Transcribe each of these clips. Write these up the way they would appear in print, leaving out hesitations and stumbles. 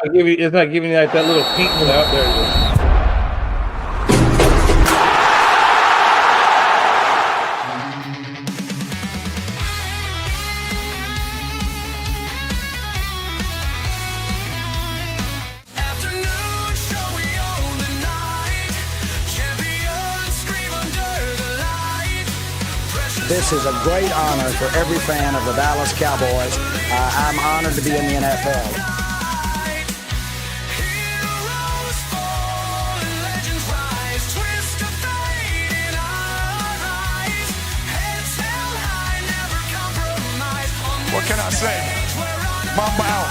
It's not giving you like that little pink out there. This is a great honor for every fan of the Dallas Cowboys. I'm honored to be in the NFL. What can I say? Mamba out.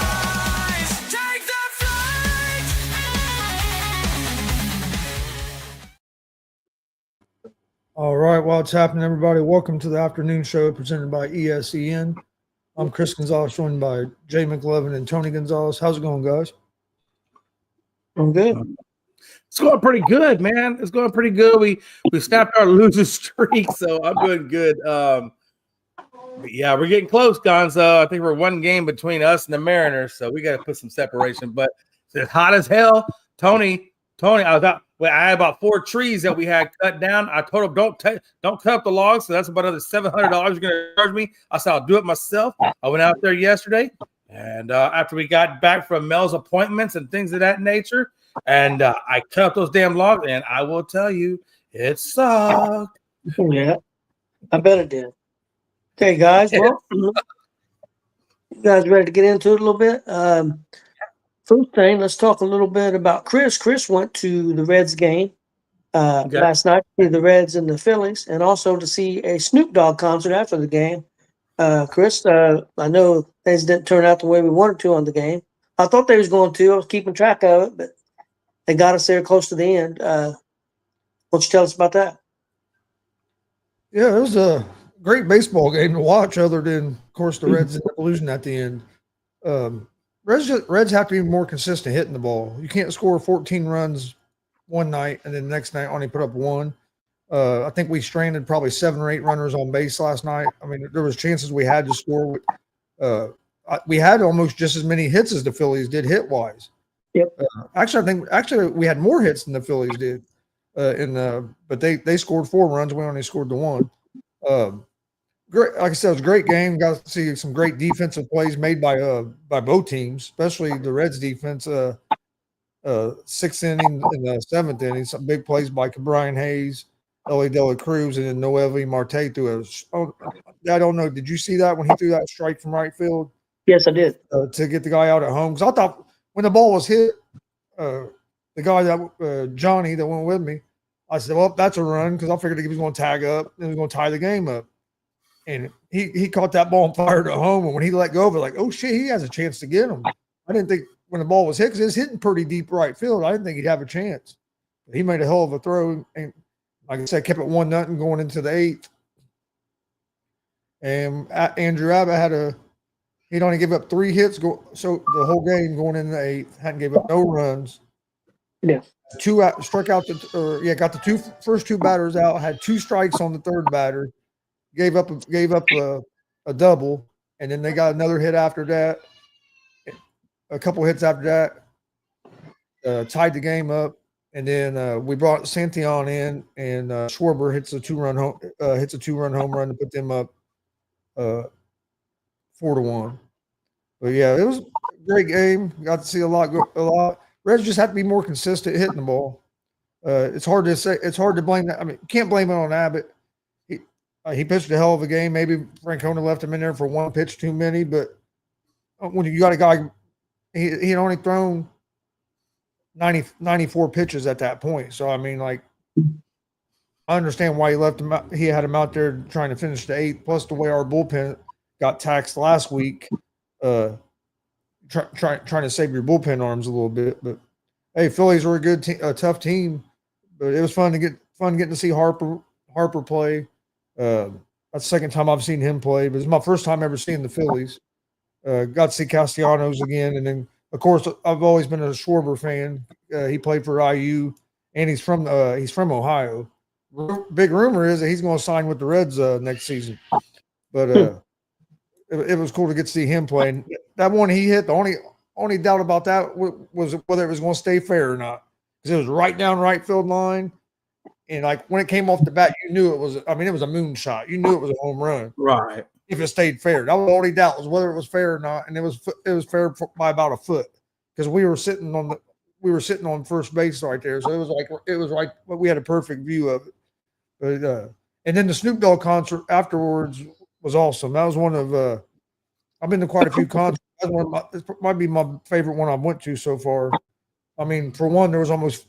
All right, what's happening, everybody? Welcome to the afternoon show presented by ESEN. I'm Chris Gonzalez, joined by Jay McLevin and Tony Gonzalez. How's it going, guys? I'm good. It's going pretty good, man. It's going pretty good. We snapped our losing streak, so I'm doing good. Yeah, we're getting close, Gonzo. I think we're one game between us and the Mariners, so we got to put some separation. But it's hot as hell. Tony, I had about 4 trees that we had cut down. I told him don't cut up the logs, so that's about another $700 you're going to charge me. I said I'll do it myself. I went out there yesterday, and after we got back from Mel's appointments and things of that nature, and I cut up those damn logs, and I will tell you, it sucked. Yeah, I bet it did. Okay, guys. Well, you guys ready to get into it a little bit? First thing, let's talk a little bit about Chris. Chris went to the Reds game last night to see the Reds and the Phillies, and also to see a Snoop Dogg concert after the game. Chris, I know things didn't turn out the way we wanted to on the game. I thought they was going to. I was keeping track of it, but they got us there close to the end. Why don't you tell us about that? Yeah, it was a great baseball game to watch, other than, of course, the Reds losing at the end. Reds have to be more consistent hitting the ball. You can't score 14 runs one night and then the next night only put up 1. I think we stranded probably 7 or 8 runners on base last night. I mean, there was chances we had to score. We had almost just as many hits as the Phillies did hit-wise. Yep. Actually, we had more hits than the Phillies did. But they scored 4 runs. We only scored the 1. Great, like I said, it was a great game. Got to see some great defensive plays made by both teams, especially the Reds defense. 6th inning and the 7th inning, some big plays by Brian Hayes, Ellie De La Cruz, and then Noelvi Marte threw I don't know. Did you see that when he threw that strike from right field? Yes, I did. To get the guy out at home. Because I thought when the ball was hit, the guy that Johnny that went with me, I said, well, that's a run, because I figured he was going to tag up and he was going to tie the game up. And he caught that ball and fired it home. And when he let go of it, like, oh, shit, he has a chance to get him. I didn't think when the ball was hit, because it was hitting pretty deep right field, I didn't think he'd have a chance. But he made a hell of a throw. And like I said, kept it 1-0 going into the 8th. And Andrew Abbott he'd only give up 3 hits. So the whole game going into the 8th, hadn't gave up no runs. Yeah. Struck out got the first 2 batters out, had 2 strikes on the 3rd batter. Gave up a double, and then they got another hit after that, a couple hits after that, tied the game up, and then we brought Santillan in, and Schwarber hits a 2-run home run to put them up 4-1. But yeah, it was a great game. Got to see a lot. Reds just have to be more consistent hitting the ball. It's hard to say. It's hard to blame that. I mean, can't blame it on Abbott. He pitched a hell of a game. Maybe Francona left him in there for 1 pitch too many, but when you got a guy, he had only thrown 94 pitches at that point. So, I mean, like, I understand why he left him out. He had him out there trying to finish the 8th, plus the way our bullpen got taxed last week, trying to save your bullpen arms a little bit. But, hey, Phillies were a tough team, but it was fun getting to see Harper play. That's the second time I've seen him play, but it's my first time ever seeing the Phillies. Got to see Castellanos again, and then of course I've always been a Schwarber fan. He played for IU, and he's from Ohio. Big rumor is that he's going to sign with the Reds next season. But it was cool to get to see him play. And that one he hit, the only doubt about that was whether it was going to stay fair or not, because it was right down right field line, and like when it came off the bat, you knew it was. I mean, it was a moonshot. You knew it was a home run Right. if it stayed fair. That was the only doubt, was whether it was fair or not, and it was fair by about a foot, because we were sitting on first base right there, so it was right. We had a perfect view of it. But and then the Snoop Dogg concert afterwards was awesome. That was one of I've been to quite a few concerts. That's one of my, it might be my favorite one I went to so far. I mean, for one, there was almost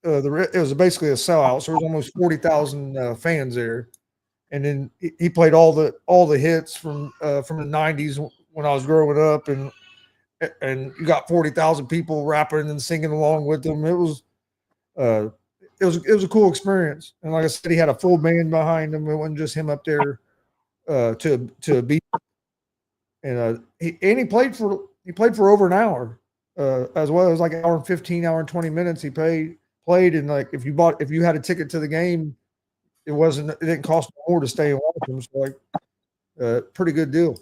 it was basically a sellout, so there was almost 40,000 fans there. And then he played all the hits from the '90s when I was growing up, and you got 40,000 people rapping and singing along with them. It was a cool experience. And like I said, he had a full band behind him. It wasn't just him up there to a beat. And he played for over an hour as well. It was like an hour and 15, hour and 20 minutes. He played, and like if you had a ticket to the game, it didn't cost more to stay and watch him. So like, pretty good deal.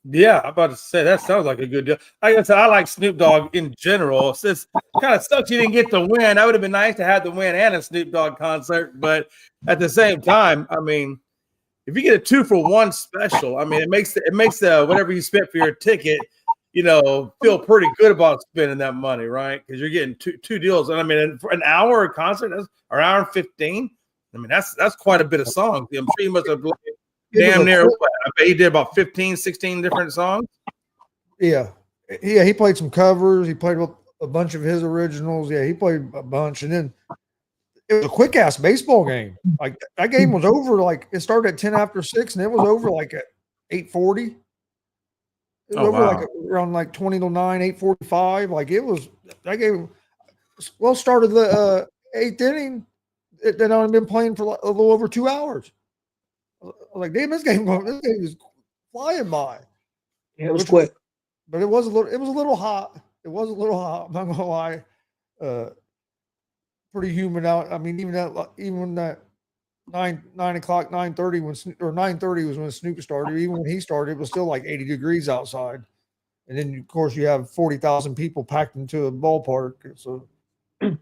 Yeah, I'm about to say that sounds like a good deal. Like I said, I like Snoop Dogg in general. It's just kind of sucks you didn't get the win. That would have been nice to have the win and a Snoop Dogg concert, but at the same time, I mean, if you get a 2-for-1 special, I mean, it makes whatever you spent for your ticket, feel pretty good about spending that money, right? Because you're getting two deals, and I mean, for an hour concert, or an hour and 15. I mean, that's quite a bit of songs. I'm sure you must have played damn near. I bet he did about 15, 16 different songs. Yeah. He played some covers. He played a bunch of his originals. Yeah, he played a bunch, and then it was a quick ass baseball game. Like that game was over. Like it started at 10 after 6, and it was over like at 8:40. It was over like around like 20 to 9, 8:45. Like it was that game. Well, started the 8th inning. They'd only been playing for a little over 2 hours. I was like, damn, this game is flying by. Yeah, it was quick, but it was a little hot. It was a little hot. I'm not gonna lie. Pretty humid out. I mean, even that 9 o'clock, 9:30 or 9:30 was when Snoop started. Even when he started, it was still like 80 degrees outside. And then of course you have 40,000 people packed into a ballpark. So, but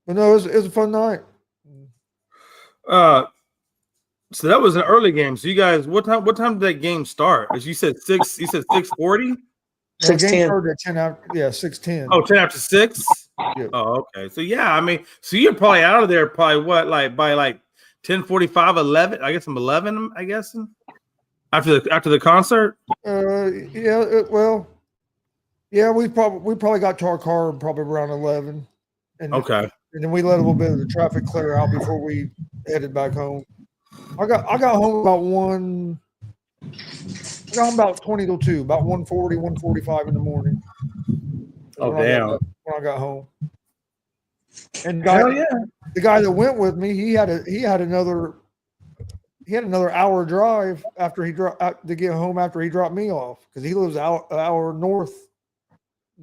no, it was a fun night. So that was an early game. So you guys, what time did that game start? As you said 6. You said 6:40. 6:10. Started at 10 after. Yeah, 6:10. Oh, 10 after 6. Yeah. Oh, okay. So yeah, I mean, so you're probably out of there probably what, like by like 10:45, 11. I guess I'm 11. I guess after the concert. Yeah. We probably got to our car probably around 11. And okay. And then we let a little bit of the traffic clear out before we headed back home. I got home about 1. I got home about 20 till 2, about 1:40, 1:45 in the morning. Oh damn! When I got home, and the guy that went with me, he had another hour drive after to get home after he dropped me off, because he lives an hour north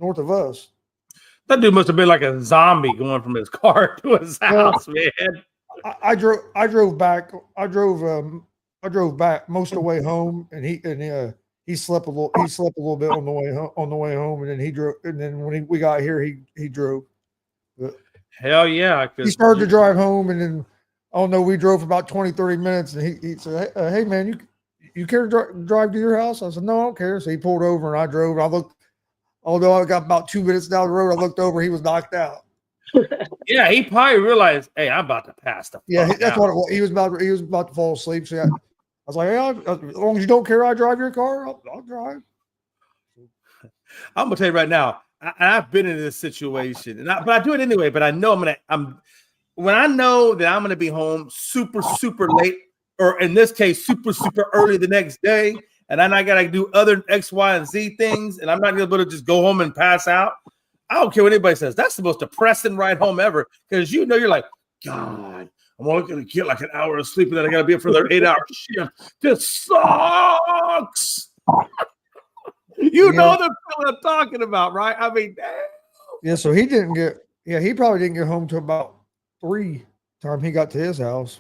of us. That dude must have been like a zombie going from his car to his house, man. I drove back. I drove back most of the way home, and he slept a little bit on the way home, and then he drove. And then when we got here, he drove. But hell yeah! He started to drive home, and then I don't know. We drove for about 20, 30 minutes, and he said, "Hey man, you care to drive to your house?" I said, "No, I don't care." So he pulled over, and I drove. I looked. Although I got about 2 minutes down the road, I looked over. He was knocked out. Yeah, he probably realized, hey, I'm about to pass the. Yeah, that's what it was. He was about to fall asleep. So I was like, hey, as long as you don't care, I drive your car. I'll drive. I'm gonna tell you right now. I've been in this situation, but I do it anyway. But I know when I know that I'm gonna be home super late, or in this case, super early the next day, and then I gotta do other X, Y, and Z things, and I'm not able to just go home and pass out. I don't care what anybody says. That's the most depressing ride home ever, because you're like, God, I'm only gonna get like an hour of sleep, and then I gotta be up for their 8-hour shift. This sucks. You know the feeling I'm talking about, right? I mean, damn. Yeah. So he probably didn't get home till about 3 time he got to his house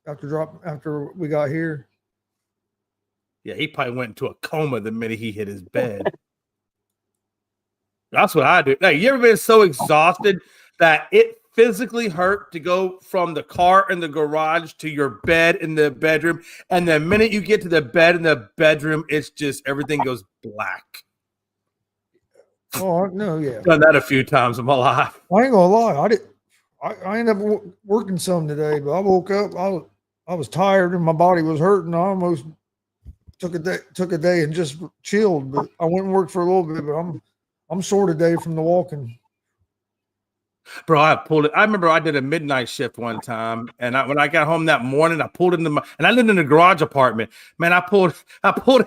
after we got here. Yeah, he probably went into a coma the minute he hit his bed. That's what I do. Like, you ever been so exhausted that it physically hurt to go from the car in the garage to your bed in the bedroom, and the minute you get to the bed in the bedroom, it's just everything goes black. Oh no, yeah. Done that a few times in my life. I ain't gonna lie. I ended up working some today, but I woke up. I was tired and my body was hurting. I almost took a day and just chilled. But I went and worked for a little bit. But I'm sore today from the walking. Bro, I pulled it. I remember I did a midnight shift one time, and when I got home that morning, I pulled into and I lived in a garage apartment. Man, I pulled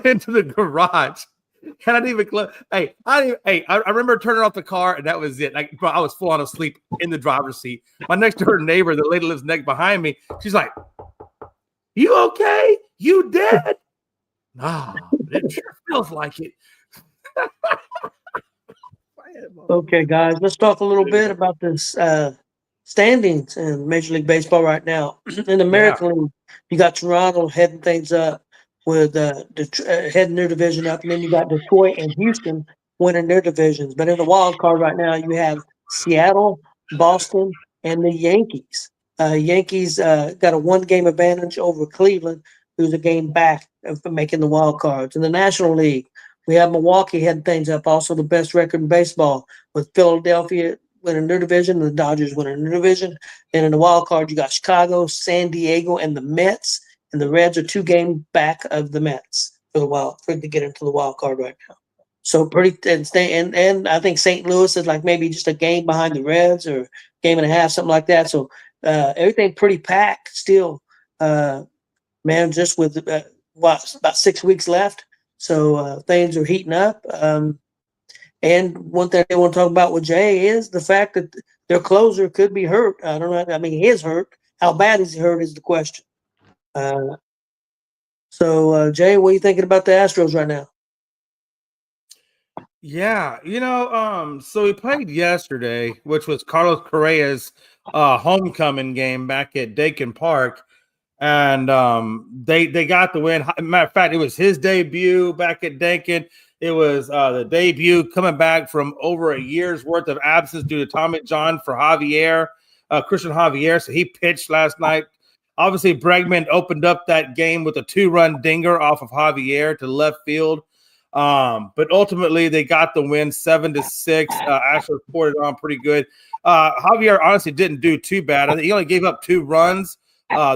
into the garage, and I didn't even close. I remember turning off the car, and that was it. Like, bro, I was full on asleep in the driver's seat. My next door neighbor, the lady lives next behind me, she's like, "You okay? You dead?" Nah, it sure feels like it. Okay, guys, let's talk a little bit about this standings in Major League Baseball right now. In the American League, you got Toronto heading things up with heading their division up, and then you got Detroit and Houston winning their divisions. But in the wild card right now, you have Seattle, Boston, and the Yankees. Yankees got a 1-game advantage over Cleveland, who's a game back of making the wild cards. In the National League, we have Milwaukee heading things up, also the best record in baseball, with Philadelphia winning their division and the Dodgers winning their division. And in the wild card, you got Chicago, San Diego, and the Mets. And the Reds are 2 games back of the Mets for to get into the wild card right now. So pretty, and I think St. Louis is like maybe just a game behind the Reds or game and a half, something like that. So everything pretty packed still, man. Just with about 6 weeks left. So things are heating up. And one thing I want to talk about with Jay is the fact that their closer could be hurt. I don't know. I mean, he is hurt. How bad is he hurt is the question. So Jay, what are you thinking about the Astros right now? Yeah, so we played yesterday, which was Carlos Correa's homecoming game back at Dakin Park. And they got the win. Matter of fact, it was his debut back at Dakin. It was the debut coming back from over a year's worth of absence due to Tommy John for Christian Javier. So he pitched last night. Obviously, Bregman opened up that game with a 2-run dinger off of Javier to left field. But ultimately, they got the win 7-6. Astros poured it on pretty good. Javier honestly didn't do too bad. I think he only gave up 2 runs. And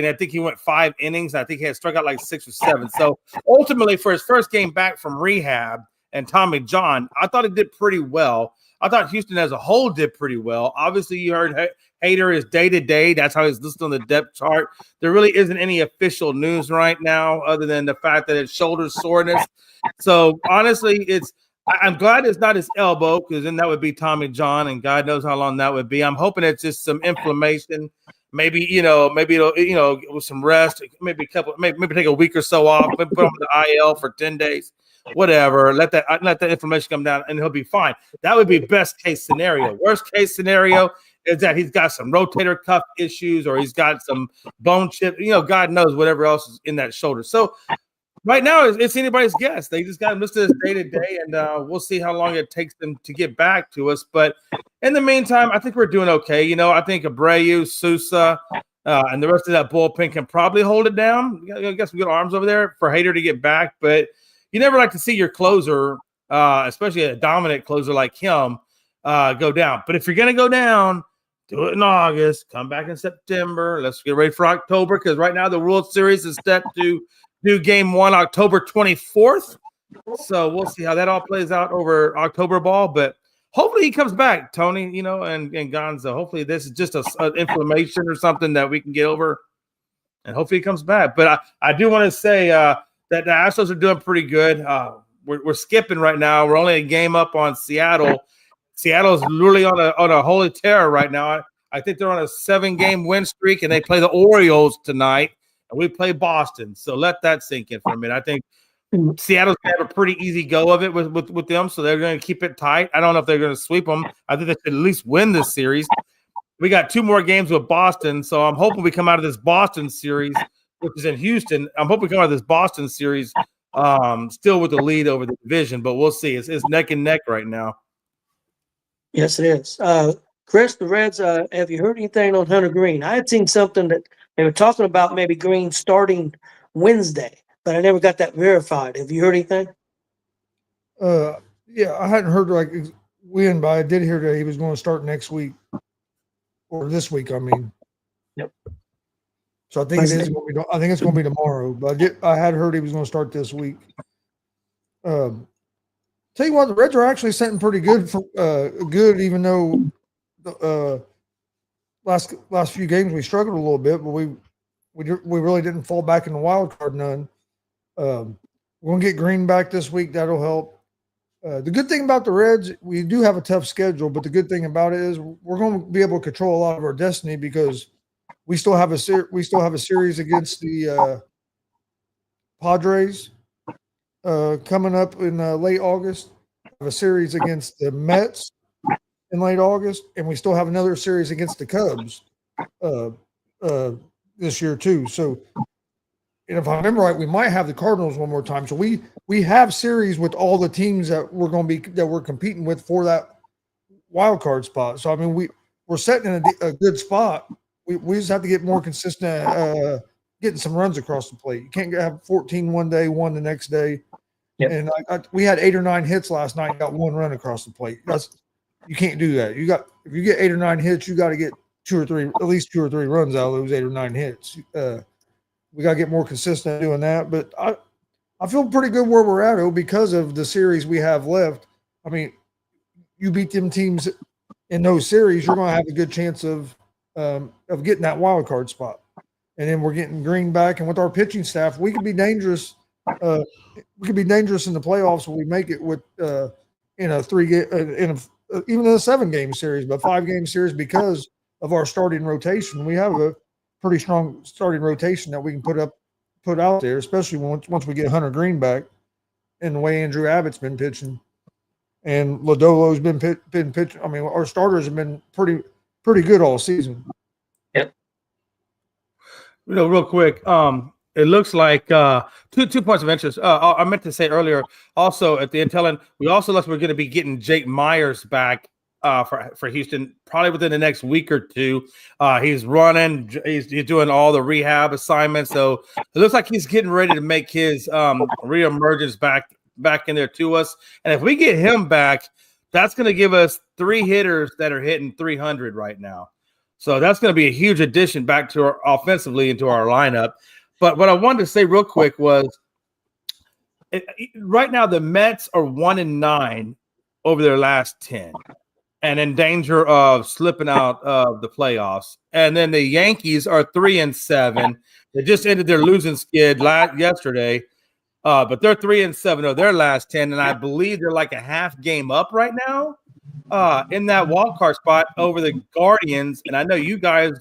I think he went 5 innings. I think he had struck out like 6 or 7. So ultimately, for his first game back from rehab and Tommy John, I thought he did pretty well. I thought Houston as a whole did pretty well. Obviously, you heard Hader is day-to-day. That's how he's listed on the depth chart. There really isn't any official news right now other than the fact that it's shoulder soreness. So honestly, I'm glad it's not his elbow, because then that would be Tommy John, and God knows how long that would be. I'm hoping it's just some inflammation. Maybe it'll, with some rest, maybe take a week or so off, maybe put him on the IL for 10 days, whatever. Let that inflammation come down, and he'll be fine. That would be best case scenario. Worst case scenario is that he's got some rotator cuff issues, or he's got some bone chip. God knows whatever else is in that shoulder. So right now, it's anybody's guess. They just got him listed as day-to-day, and we'll see how long it takes them to get back to us. But in the meantime, I think we're doing okay. I think Abreu, Sousa, and the rest of that bullpen can probably hold it down. You got some good arms over there for Hader to get back. But you never like to see your closer, especially a dominant closer like him, go down. But if you're going to go down, do it in August. Come back in September. Let's get ready for October, because right now the World Series is set to do Game 1 October 24th. So we'll see how that all plays out over October ball. But hopefully he comes back, Tony, and Gonzo. Hopefully this is just an inflammation or something that we can get over. And hopefully he comes back. But I do want to say that the Astros are doing pretty good. We're skipping right now. We're only a game up on Seattle. Seattle's literally on a holy terror right now. I think they're on a 7-game win streak, and they play the Orioles tonight. And we play Boston, so let that sink in for a minute. I think Seattle's going to have a pretty easy go of it with them, so they're going to keep it tight. I don't know if they're going to sweep them. I think they should at least win this series. We got 2 more games with Boston, so I'm hoping we come out of this Boston series which is in Houston. I'm hoping we come out of this Boston series still with the lead over the division, but we'll see. It's neck and neck right now. Yes, it is. Chris, the Reds, have you heard anything on Hunter Green? I had seen something that they were talking about maybe Green starting Wednesday, but I never got that verified. Have you heard anything? Yeah, I hadn't heard like when, but I did hear that he was going to start next week or this week. I mean, Yep. So I think it is going to be. I think it's going to be tomorrow. But I had heard he was going to start this week. Tell you what, the Reds are actually sitting pretty good for good, even though the last few games we struggled a little bit, but we really didn't fall back in the wild card none. We're going to get Green back this week. That'll help. The good thing about the Reds, we do have a tough schedule, but the good thing about it is we're going to be able to control a lot of our destiny because we still have a series against the Padres coming up in late August. We have a series against the Mets in late August, and we still have another series against the Cubs this year too. So, and if I remember right, we might have the Cardinals one more time. So we have series with all the teams that we're competing with for that wild card spot. So I mean, we're setting in a good spot. We just have to get more consistent, getting some runs across the plate. You can't have 14 one day, one the next day. Yep. And we had 8 or 9 hits last night. Got 1 run across the plate. You can't do that. If you get 8 or 9 hits, you got to get at least 2 or 3 runs out of those 8 or 9 hits. We got to get more consistent doing that. But I feel pretty good where we're at, because of the series we have left. I mean, you beat them teams in those series, you're going to have a good chance of getting that wild card spot. And then we're getting Green back, and with our pitching staff, we could be dangerous. We could be dangerous in the playoffs when we make it with in a 3-game, even in a 7-game series, but 5-game series because of our starting rotation. We have a pretty strong starting rotation that we can put out there, especially once we get Hunter Green back, and the way Andrew Abbott's been pitching, and Lodolo's been pitching. I mean, our starters have been pretty good all season. Yep. Real quick, it looks like two points of interest. I meant to say earlier, also at the intel, we also we're going to be getting Jake Myers back for Houston probably within the next week or two. He's running, he's doing all the rehab assignments, so it looks like he's getting ready to make his reemergence back in there to us. And if we get him back, that's going to give us 3 hitters that are hitting 300 right now. So that's going to be a huge addition back to our offensively into our lineup. But what I wanted to say real quick was, right now the Mets are 1-9 over their last 10, and in danger of slipping out of the playoffs. And then the Yankees are 3-7. They just ended their losing skid yesterday, but they're 3-7 of their last 10, and I believe they're like a half game up right now in that wild card spot over the Guardians. And I know you guys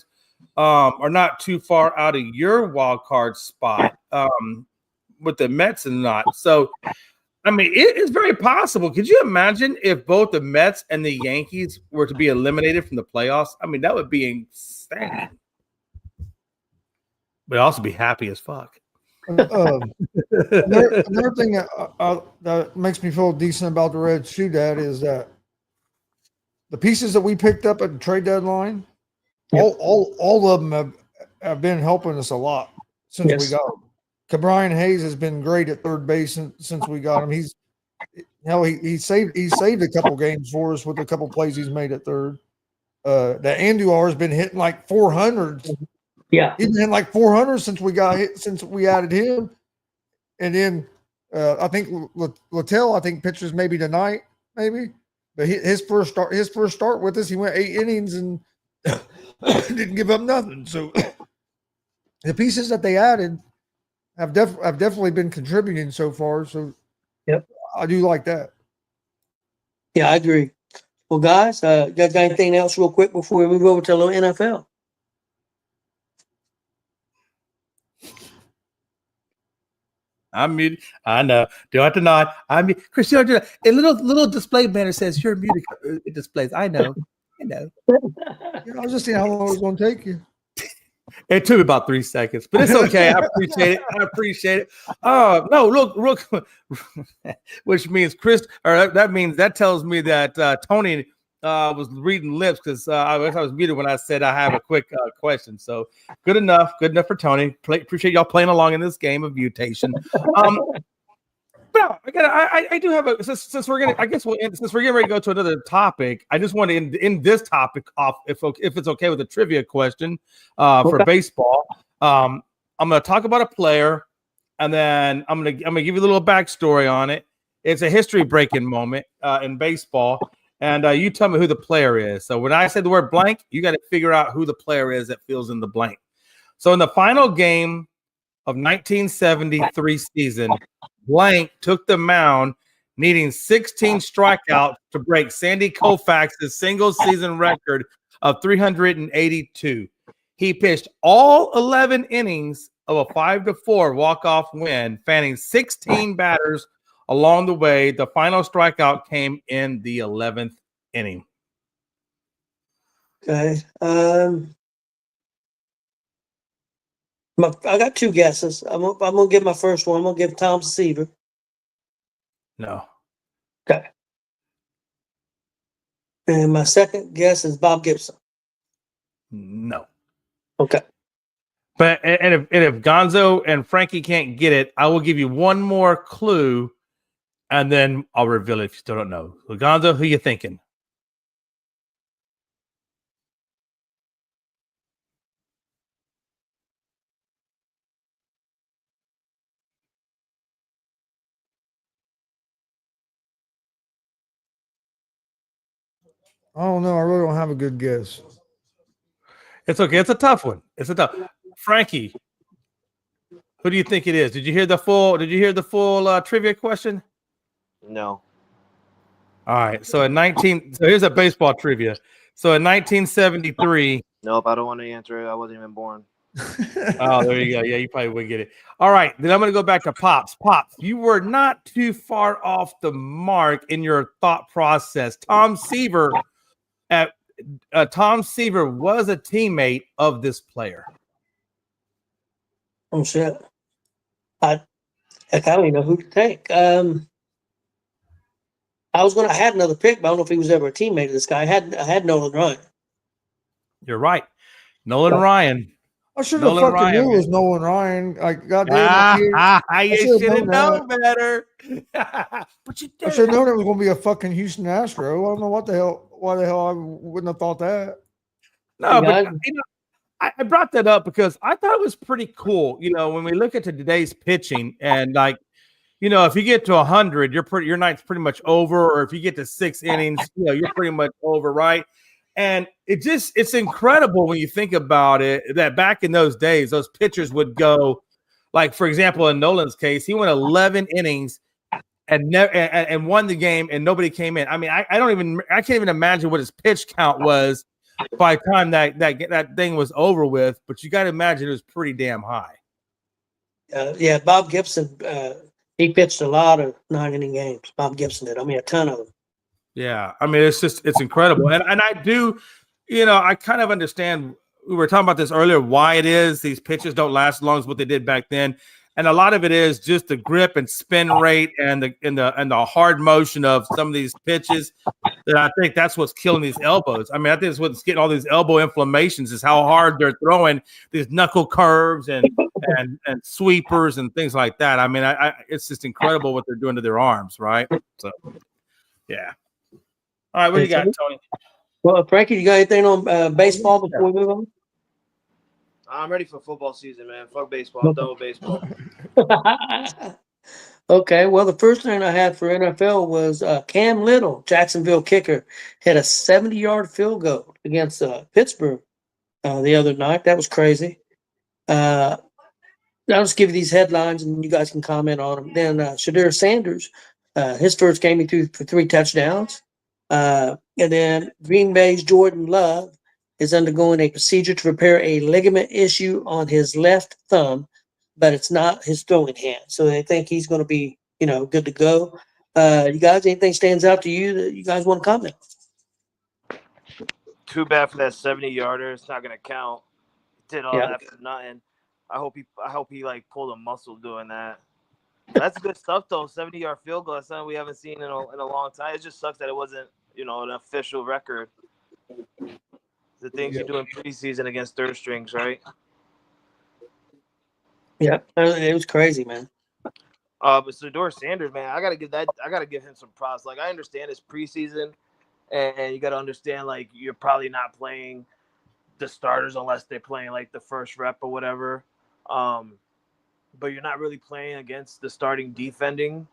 are not too far out of your wild card spot with the Mets and not. So, I mean, it is very possible. Could you imagine if both the Mets and the Yankees were to be eliminated from the playoffs? I mean, that would be insane. But I'd also be happy as fuck. Another thing that makes me feel decent about the Reds too, Dad, is that the pieces that we picked up at the trade deadline, all of them have been helping us a lot since we got them. Ke'Bryan Hayes has been great at third base since we got him. He saved a couple games for us with a couple plays he's made at third. The Andujar has been hitting like 400s. Yeah, he's been hitting like 400 since we added him. And then I think Littell pitches maybe tonight, maybe. But his first start with us, he went 8 innings and didn't give up nothing. So the pieces that they added have definitely been contributing so far. So yep, I do like that. Yeah, I agree. Well, guys, got anything else real quick before we move over to a little NFL? I'm muted. I know. Do I have to nod? I'm muted. Chris, a little display banner says you're muted. It displays. I know. I was just seeing how long it was going to take you. It took me about 3 seconds, but it's okay. I appreciate it. No, look, which means Chris, or that tells me that Tony was reading lips because I was muted when I said I have a quick question. So good enough for Tony. Appreciate y'all playing along in this game of mutation. But I do have a since we're getting ready to go to another topic. I just want to end this topic off if it's okay with a trivia question for baseball. I'm going to talk about a player, and then I'm going to give you a little backstory on it. It's a history breaking moment in baseball, and you tell me who the player is. So when I say the word blank, you got to figure out who the player is that fills in the blank. So in the final game of 1973 season, blank took the mound, needing 16 strikeouts to break Sandy Koufax's single season record of 382. He pitched all 11 innings of a 5-4 walk-off win, fanning 16 batters along the way. The final strikeout came in the 11th inning. Okay. I got two guesses. I'm gonna give my first one. I'm gonna give Tom Seaver. No. Okay. And my second guess is Bob Gibson. No. Okay. But if Gonzo and Frankie can't get it, I will give you one more clue, and then I'll reveal it if you still don't know. So Gonzo, who you thinking? I don't know. I really don't have a good guess. It's okay. It's a tough one. Frankie, who do you think it is? Did you hear the full trivia question? No. All right. So here's a baseball trivia. So in 1973. Nope, I don't want to answer it. I wasn't even born. Oh, there you go. Yeah, you probably wouldn't get it. All right. Then I'm going to go back to Pops. Pops, you were not too far off the mark in your thought process. Tom Seaver was a teammate of this player. Oh shit! I don't even know who to take. I had another pick, but I don't know if he was ever a teammate of this guy. I had Nolan Ryan. You're right, Nolan Ryan. I should have fucking Ryan, knew it was Nolan Ryan. Like, goddamn, you should have known better. But you did. I should have known it was going to be a fucking Houston Astro. I don't know why the hell I wouldn't have thought that. No, but I brought that up because I thought it was pretty cool. When we look at today's pitching, and if you get to 100, your night's pretty much over. Or if you get to 6 innings, you're pretty much over, right? And it's incredible when you think about it that back in those days, those pitchers would go, like, for example, in Nolan's case, he went 11 innings and won the game, and nobody came in. I mean, I can't even imagine what his pitch count was by the time that thing was over with. But you got to imagine it was pretty damn high. Yeah, Bob Gibson, he pitched a lot of 9-inning games. Bob Gibson did. I mean, a ton of them. Yeah, I mean, it's incredible. And I do, I kind of understand. We were talking about this earlier, why it is these pitches don't last as long as what they did back then. And a lot of it is just the grip and spin rate and the hard motion of some of these pitches. That I think that's what's killing these elbows. I mean, I think it's what's getting all these elbow inflammations is how hard they're throwing these knuckle curves and sweepers and things like that. I mean, it's just incredible what they're doing to their arms, right? So, yeah. All right, what do you got, Tony? Well, Frankie, you got anything on baseball before we move on? I'm ready for football season, man. Fuck baseball. I'm done with baseball. Okay, well, the first thing I had for NFL was Cam Little, Jacksonville kicker, hit a 70-yard field goal against Pittsburgh the other night. That was crazy. I'll just give you these headlines, and you guys can comment on them. Then Shadir Sanders, his first game, he threw for 3 touchdowns. And then Green Bay's Jordan Love is undergoing a procedure to repair a ligament issue on his left thumb, but it's not his throwing hand. So they think he's going to be, good to go. You guys, anything stands out to you that you guys want to comment? Too bad for that 70-yarder. It's not going to count. did all that for nothing. I hope he like pulled a muscle doing that. That's good stuff though. 70-yard field goal. That's something we haven't seen in a long time. It just sucks that it wasn't, an official record. The things you do in preseason against third strings, right? Yeah, it was crazy, man. But Shedeur Sanders, man, I gotta give him some props. Like, I understand it's preseason, and you gotta understand, like, you're probably not playing the starters unless they're playing like the first rep or whatever. But you're not really playing against the starting defending.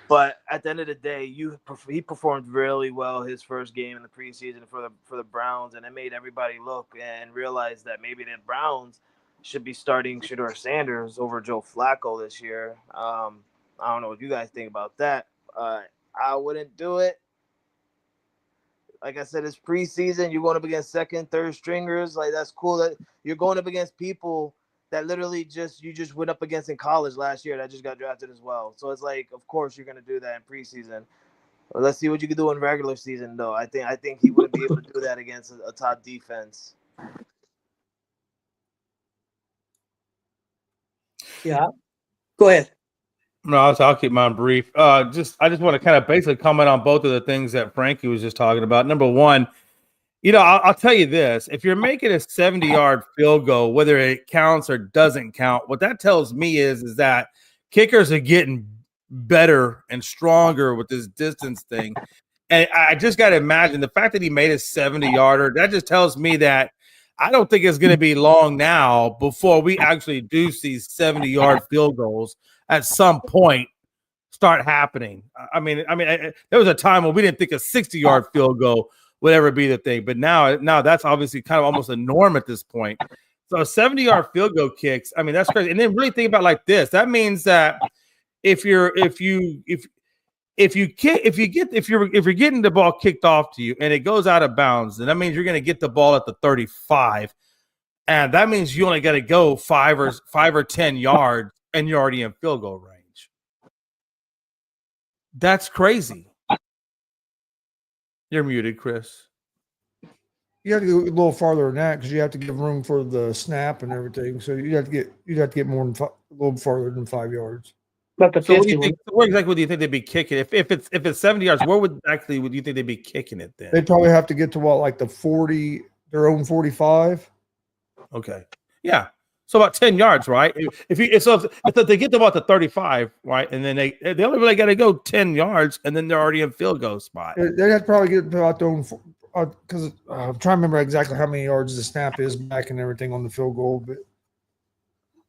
But at the end of the day, he performed really well his first game in the preseason for the Browns, and it made everybody look and realize that maybe the Browns should be starting Shedeur Sanders over Joe Flacco this year. I don't know what you guys think about that. I wouldn't do it. Like I said, it's preseason. You're going up against second, third stringers. Like, that's cool. That you're going up against people that literally you just went up against in college last year that just got drafted as well. So it's like, of course, you're going to do that in preseason. But let's see what you can do in regular season, though. I think he wouldn't be able to do that against a top defense. Yeah. Go ahead. No, I'll keep mine brief. I just want to kind of basically comment on both of the things that Frankie was just talking about. Number one, I'll tell you this. If you're making a 70-yard field goal, whether it counts or doesn't count, what that tells me is that kickers are getting better and stronger with this distance thing. And I just got to imagine the fact that he made a 70-yarder, that just tells me that I don't think it's going to be long now before we actually do see 70-yard field goals at some point start happening. I mean, there was a time when we didn't think a 60-yard field goal would ever be the thing, but now that's obviously kind of almost a norm at this point. So 70-yard field goal kicks, I mean, that's crazy. And then really think about it like this. That means that if you're getting the ball kicked off to you and it goes out of bounds, then that means you're going to get the ball at the 35, and that means you only got to go 5 or 10 yards, and you're already in field goal range. That's crazy. You're muted, Chris. You have to go a little farther than that because you have to give room for the snap and everything. So you'd have to get more than a little farther than 5 yards. About the 50. Where exactly would you think they'd be kicking? If it's 70 yards, where would you think they'd be kicking it then? They'd probably have to get to like the 40, their own 45. Okay. Yeah. So about 10 yards, right? If they get to about the 35, right, and then they only really got to go 10 yards, and then they're already in field goal spot. They'd have to probably get about their own, because I'm trying to remember exactly how many yards the snap is back and everything on the field goal. But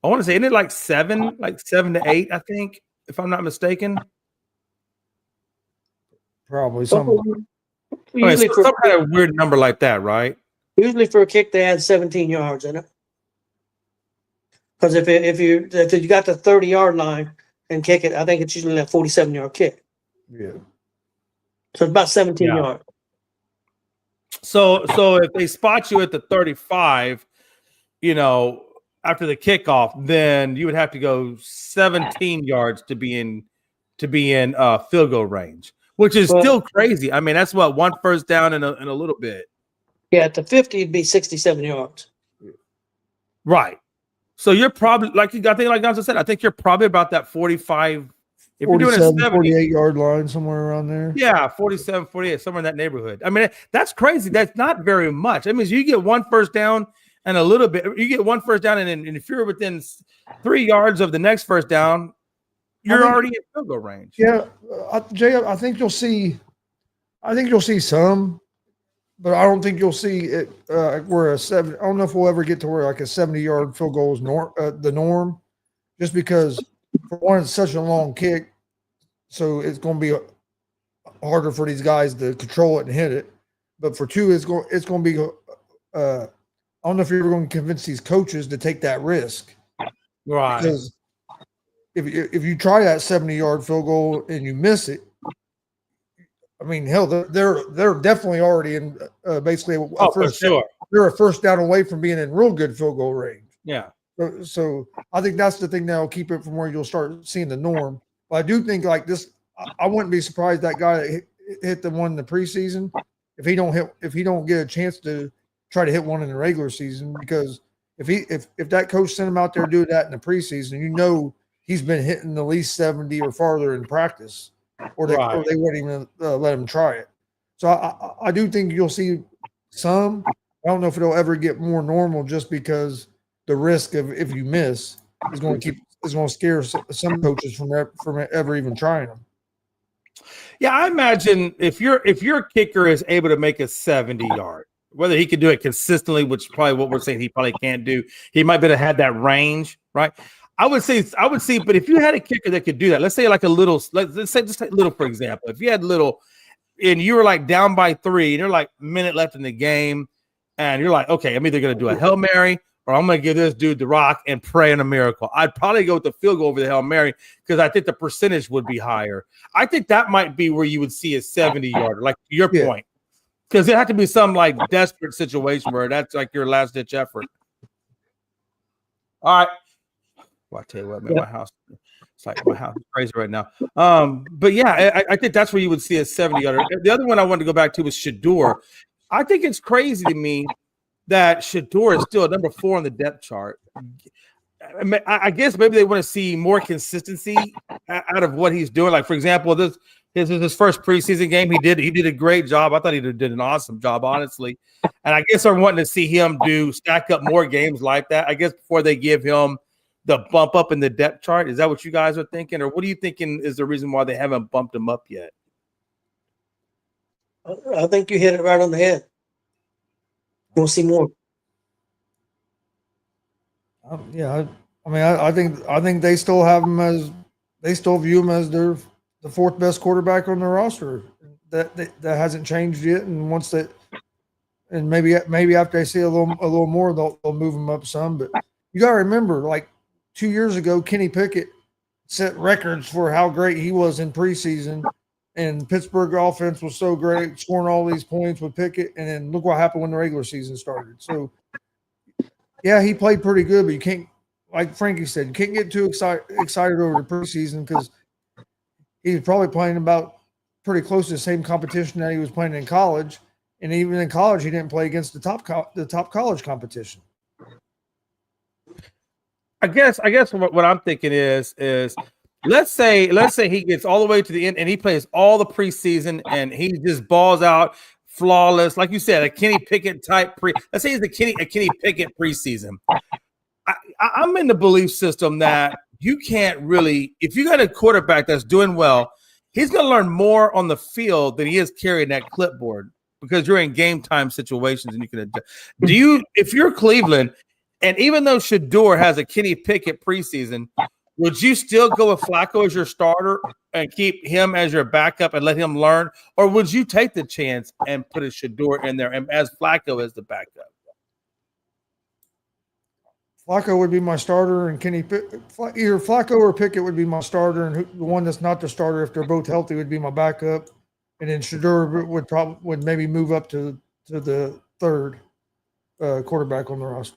I want to say, isn't it like 7 to 8? I think, if I'm not mistaken. Probably some some kind of weird number like that, right? Usually for a kick, they add 17 yards in it. Because if you got the 30-yard line and kick it, I think it's usually a 47-yard kick. Yeah. So it's about 17 yards. So if they spot you at the 35, after the kickoff, then you would have to go 17 yards to be in field goal range, which is still crazy. I mean, that's what, one first down in a little bit. Yeah, at the 50, it'd be 67 yards. Right. So you're probably like Gonzo said, I think you're probably about that 45. If you're doing a 70, 48-yard line, somewhere around there. Yeah, 47, 48, somewhere in that neighborhood. I mean, that's crazy. That's not very much. That means you get one first down and a little bit. You get one first down, and if you're within 3 yards of the next first down, you're already in field goal range. Yeah, Jay, I think you'll see some, but I don't think you'll see it where a 7. I don't know if we'll ever get to where like a 70-yard field goal is the norm, just because for one, it's such a long kick, so it's going to be harder for these guys to control it and hit it. But for two, it's going to be. I don't know if you're ever going to convince these coaches to take that risk, right? Because if you try that 70-yard field goal and you miss it, I mean, hell, they're definitely already in basically for sure. They're a first down away from being in real good field goal range. Yeah. So I think that's the thing that'll keep it from where you'll start seeing the norm. But I do think like this, I wouldn't be surprised that guy that hit the one in the preseason if he don't get a chance to try to hit one in the regular season, because if that coach sent him out there to do that in the preseason, you know he's been hitting at least 70 or farther in practice, or they wouldn't even let him try it. So I do think you'll see some. I don't know if it'll ever get more normal, just because the risk of if you miss is going to scare some coaches from ever even trying them. Yeah, I imagine if your kicker is able to make a 70-yard, whether he can do it consistently, which is probably what we're saying he probably can't do, he might be able to have that range, right? I would see, but if you had a kicker that could do that, let's say like a little, let's say just take little, for example, if you had little and you were like down by 3 and you're like a minute left in the game and you're like, okay, I'm either going to do a Hail Mary or I'm going to give this dude the rock and pray in a miracle. I'd probably go with the field goal over the Hail Mary because I think the percentage would be higher. I think that might be where you would see a 70-yarder, like to your point, because it had to be some like desperate situation where that's like your last-ditch effort. All right. Well, I tell you what, man, my house is crazy right now. But yeah, I think that's where you would see a 70-yarder. The other one I wanted to go back to was Shedeur. I think it's crazy to me that Shedeur is still number 4 on the depth chart. I guess maybe they want to see more consistency out of what he's doing. Like, for example, this is his first preseason game. He did a great job. I thought he did an awesome job, honestly. And I guess I'm wanting to see him stack up more games like that, I guess, before they give him the bump up in the depth chart. Is that what you guys are thinking? Or what are you thinking is the reason why they haven't bumped him up yet? I think you hit it right on the head. We'll see more. I think they still have him they still view him as the 4th best quarterback on their roster. That hasn't changed yet. And once that, and maybe after they see a little more, they'll move him up some. But you got to remember, like 2 years ago, Kenny Pickett set records for how great he was in preseason. And Pittsburgh offense was so great, scoring all these points with Pickett. And then look what happened when the regular season started. So, yeah, he played pretty good, but you can't, like Frankie said, you can't get too excited over the preseason because he's probably playing about pretty close to the same competition that he was playing in college. And even in college, he didn't play against the top college competition. I guess what I'm thinking is let's say he gets all the way to the end and he plays all the preseason and he just balls out flawless, like you said, a Kenny Pickett type let's say he's a Kenny Pickett preseason. I'm in the belief system that you can't really, if you got a quarterback that's doing well, he's going to learn more on the field than he is carrying that clipboard because you're in game time situations and you can adjust. If you're Cleveland, and even though Shedeur has a Kenny Pickett preseason, would you still go with Flacco as your starter and keep him as your backup and let him learn? Or would you take the chance and put a Shedeur in there and as Flacco as the backup? Flacco would be my starter, and either Flacco or Pickett would be my starter, and the one that's not the starter, if they're both healthy, would be my backup. And then Shedeur would maybe move up to the 3rd quarterback on the roster.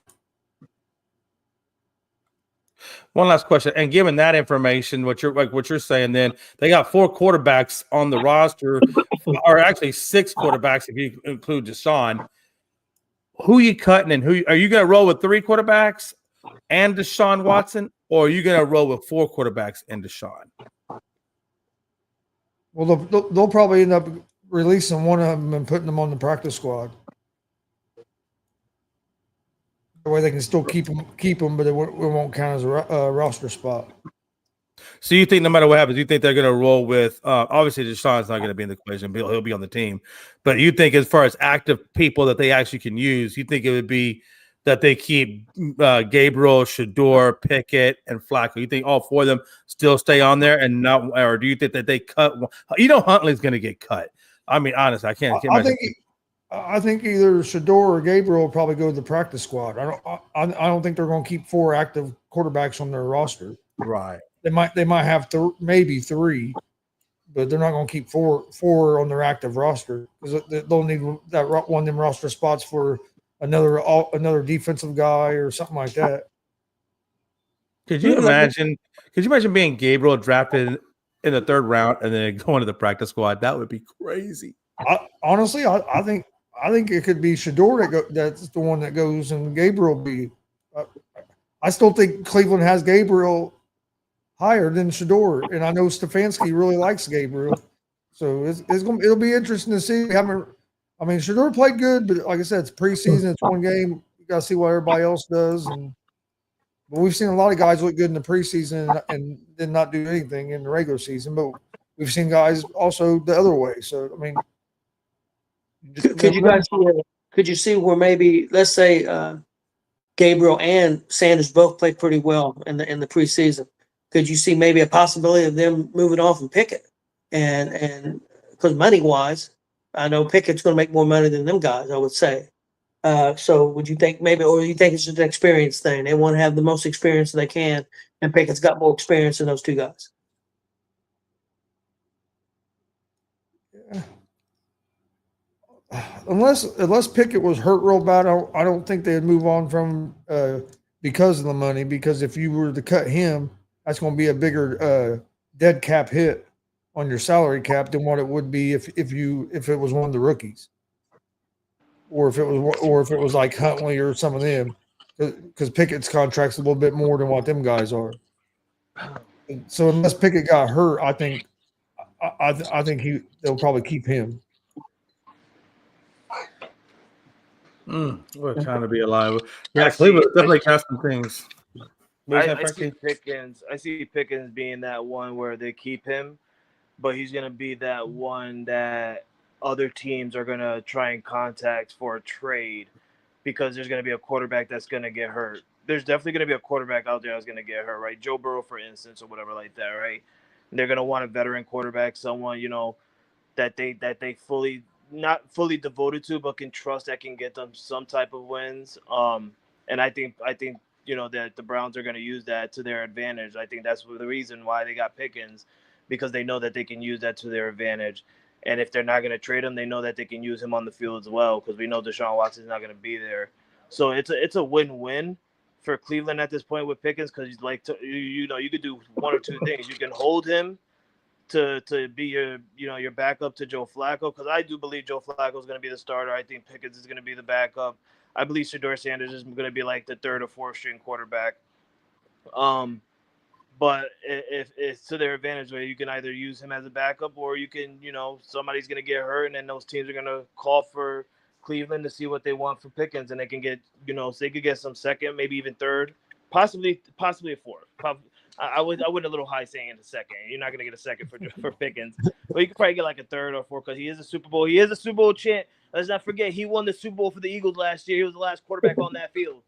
One last question, and given that information, what you're saying, then they got 4 quarterbacks on the roster, or actually 6 quarterbacks if you include Deshaun. Who you cutting, and who are you going to roll with 3 quarterbacks and Deshaun Watson, or are you going to roll with 4 quarterbacks and Deshaun? Well, they'll probably end up releasing one of them and putting them on the practice squad. That way they can still keep them, but it won't count as a roster spot. So you think no matter what happens, you think they're going to roll with obviously Deshaun's not going to be in the equation, but he'll be on the team. But you think as far as active people that they actually can use, you think it would be that they keep Gabriel, Shedeur, Pickett, and Flacco? You think all 4 of them still stay on there and not, or do you think that they cut one? Huntley's going to get cut. I mean, honestly, I can't imagine. I think either Shedeur or Gabriel will probably go to the practice squad. I don't think they're going to keep 4 active quarterbacks on their roster. Right. They might have maybe 3, but they're not going to keep four on their active roster because they'll need that one of them roster spots for another defensive guy or something like that. Could you imagine being Gabriel drafted in the 3rd round and then going to the practice squad? That would be crazy. Honestly, I think it could be Shedeur that's the one that goes, and Gabriel be I still think Cleveland has Gabriel higher than Shador, and I know Stefanski really likes Gabriel, so it'll be interesting to see. Shador played good, but like I said, it's preseason, it's one game. You got to see what everybody else does, but we've seen a lot of guys look good in the preseason and did not do anything in the regular season. But we've seen guys also the other way. So I mean, could you see where maybe, let's say, Gabriel and Sanders both played pretty well in the preseason? Could you see maybe a possibility of them moving on from Pickett? And because money wise, I know Pickett's going to make more money than them guys, I would say. So would you think maybe, or you think it's just an experience thing? They want to have the most experience they can, and Pickett's got more experience than those two guys. Unless Pickett was hurt real bad, I don't think they'd move on from because of the money. Because if you were to cut him, that's going to be a bigger dead cap hit on your salary cap than what it would be if it was one of the rookies, or if it was like Huntley or some of them, because Pickett's contract's a little bit more than what them guys are. So unless Pickett got hurt, I think they'll probably keep him. We're trying to be alive. Yeah, Cleveland definitely got some things. I see Pickens being that one where they keep him, but he's going to be that one that other teams are going to try and contact for a trade because there's going to be a quarterback that's going to get hurt. There's definitely going to be a quarterback out there that's going to get hurt, right? Joe Burrow, for instance, or whatever like that, right? And they're going to want a veteran quarterback, someone, that they not fully devoted to, but can trust that can get them some type of wins. And I think that the Browns are going to use that to their advantage. I think that's the reason why they got Pickens, because they know that they can use that to their advantage. And if they're not going to trade him, they know that they can use him on the field as well, because we know Deshaun Watson is not going to be there. So it's a win-win for Cleveland at this point with Pickens, because you could do one or two things. You can hold him to be your backup to Joe Flacco, because I do believe Joe Flacco is going to be the starter. I think Pickens is going to be the backup. I believe Shador Sanders is going to be like the third or fourth string quarterback. But if it's to their advantage, where you can either use him as a backup, or you can, somebody's going to get hurt, and then those teams are going to call for Cleveland to see what they want for Pickens, and they can get, so they could get some second, maybe even third, possibly a fourth. I went a little high saying in a second. You're not going to get a second for Pickens, but you could probably get like a third or fourth, because he is a Super Bowl champ. Let's not forget, he won the Super Bowl for the Eagles last year. He was the last quarterback on that field.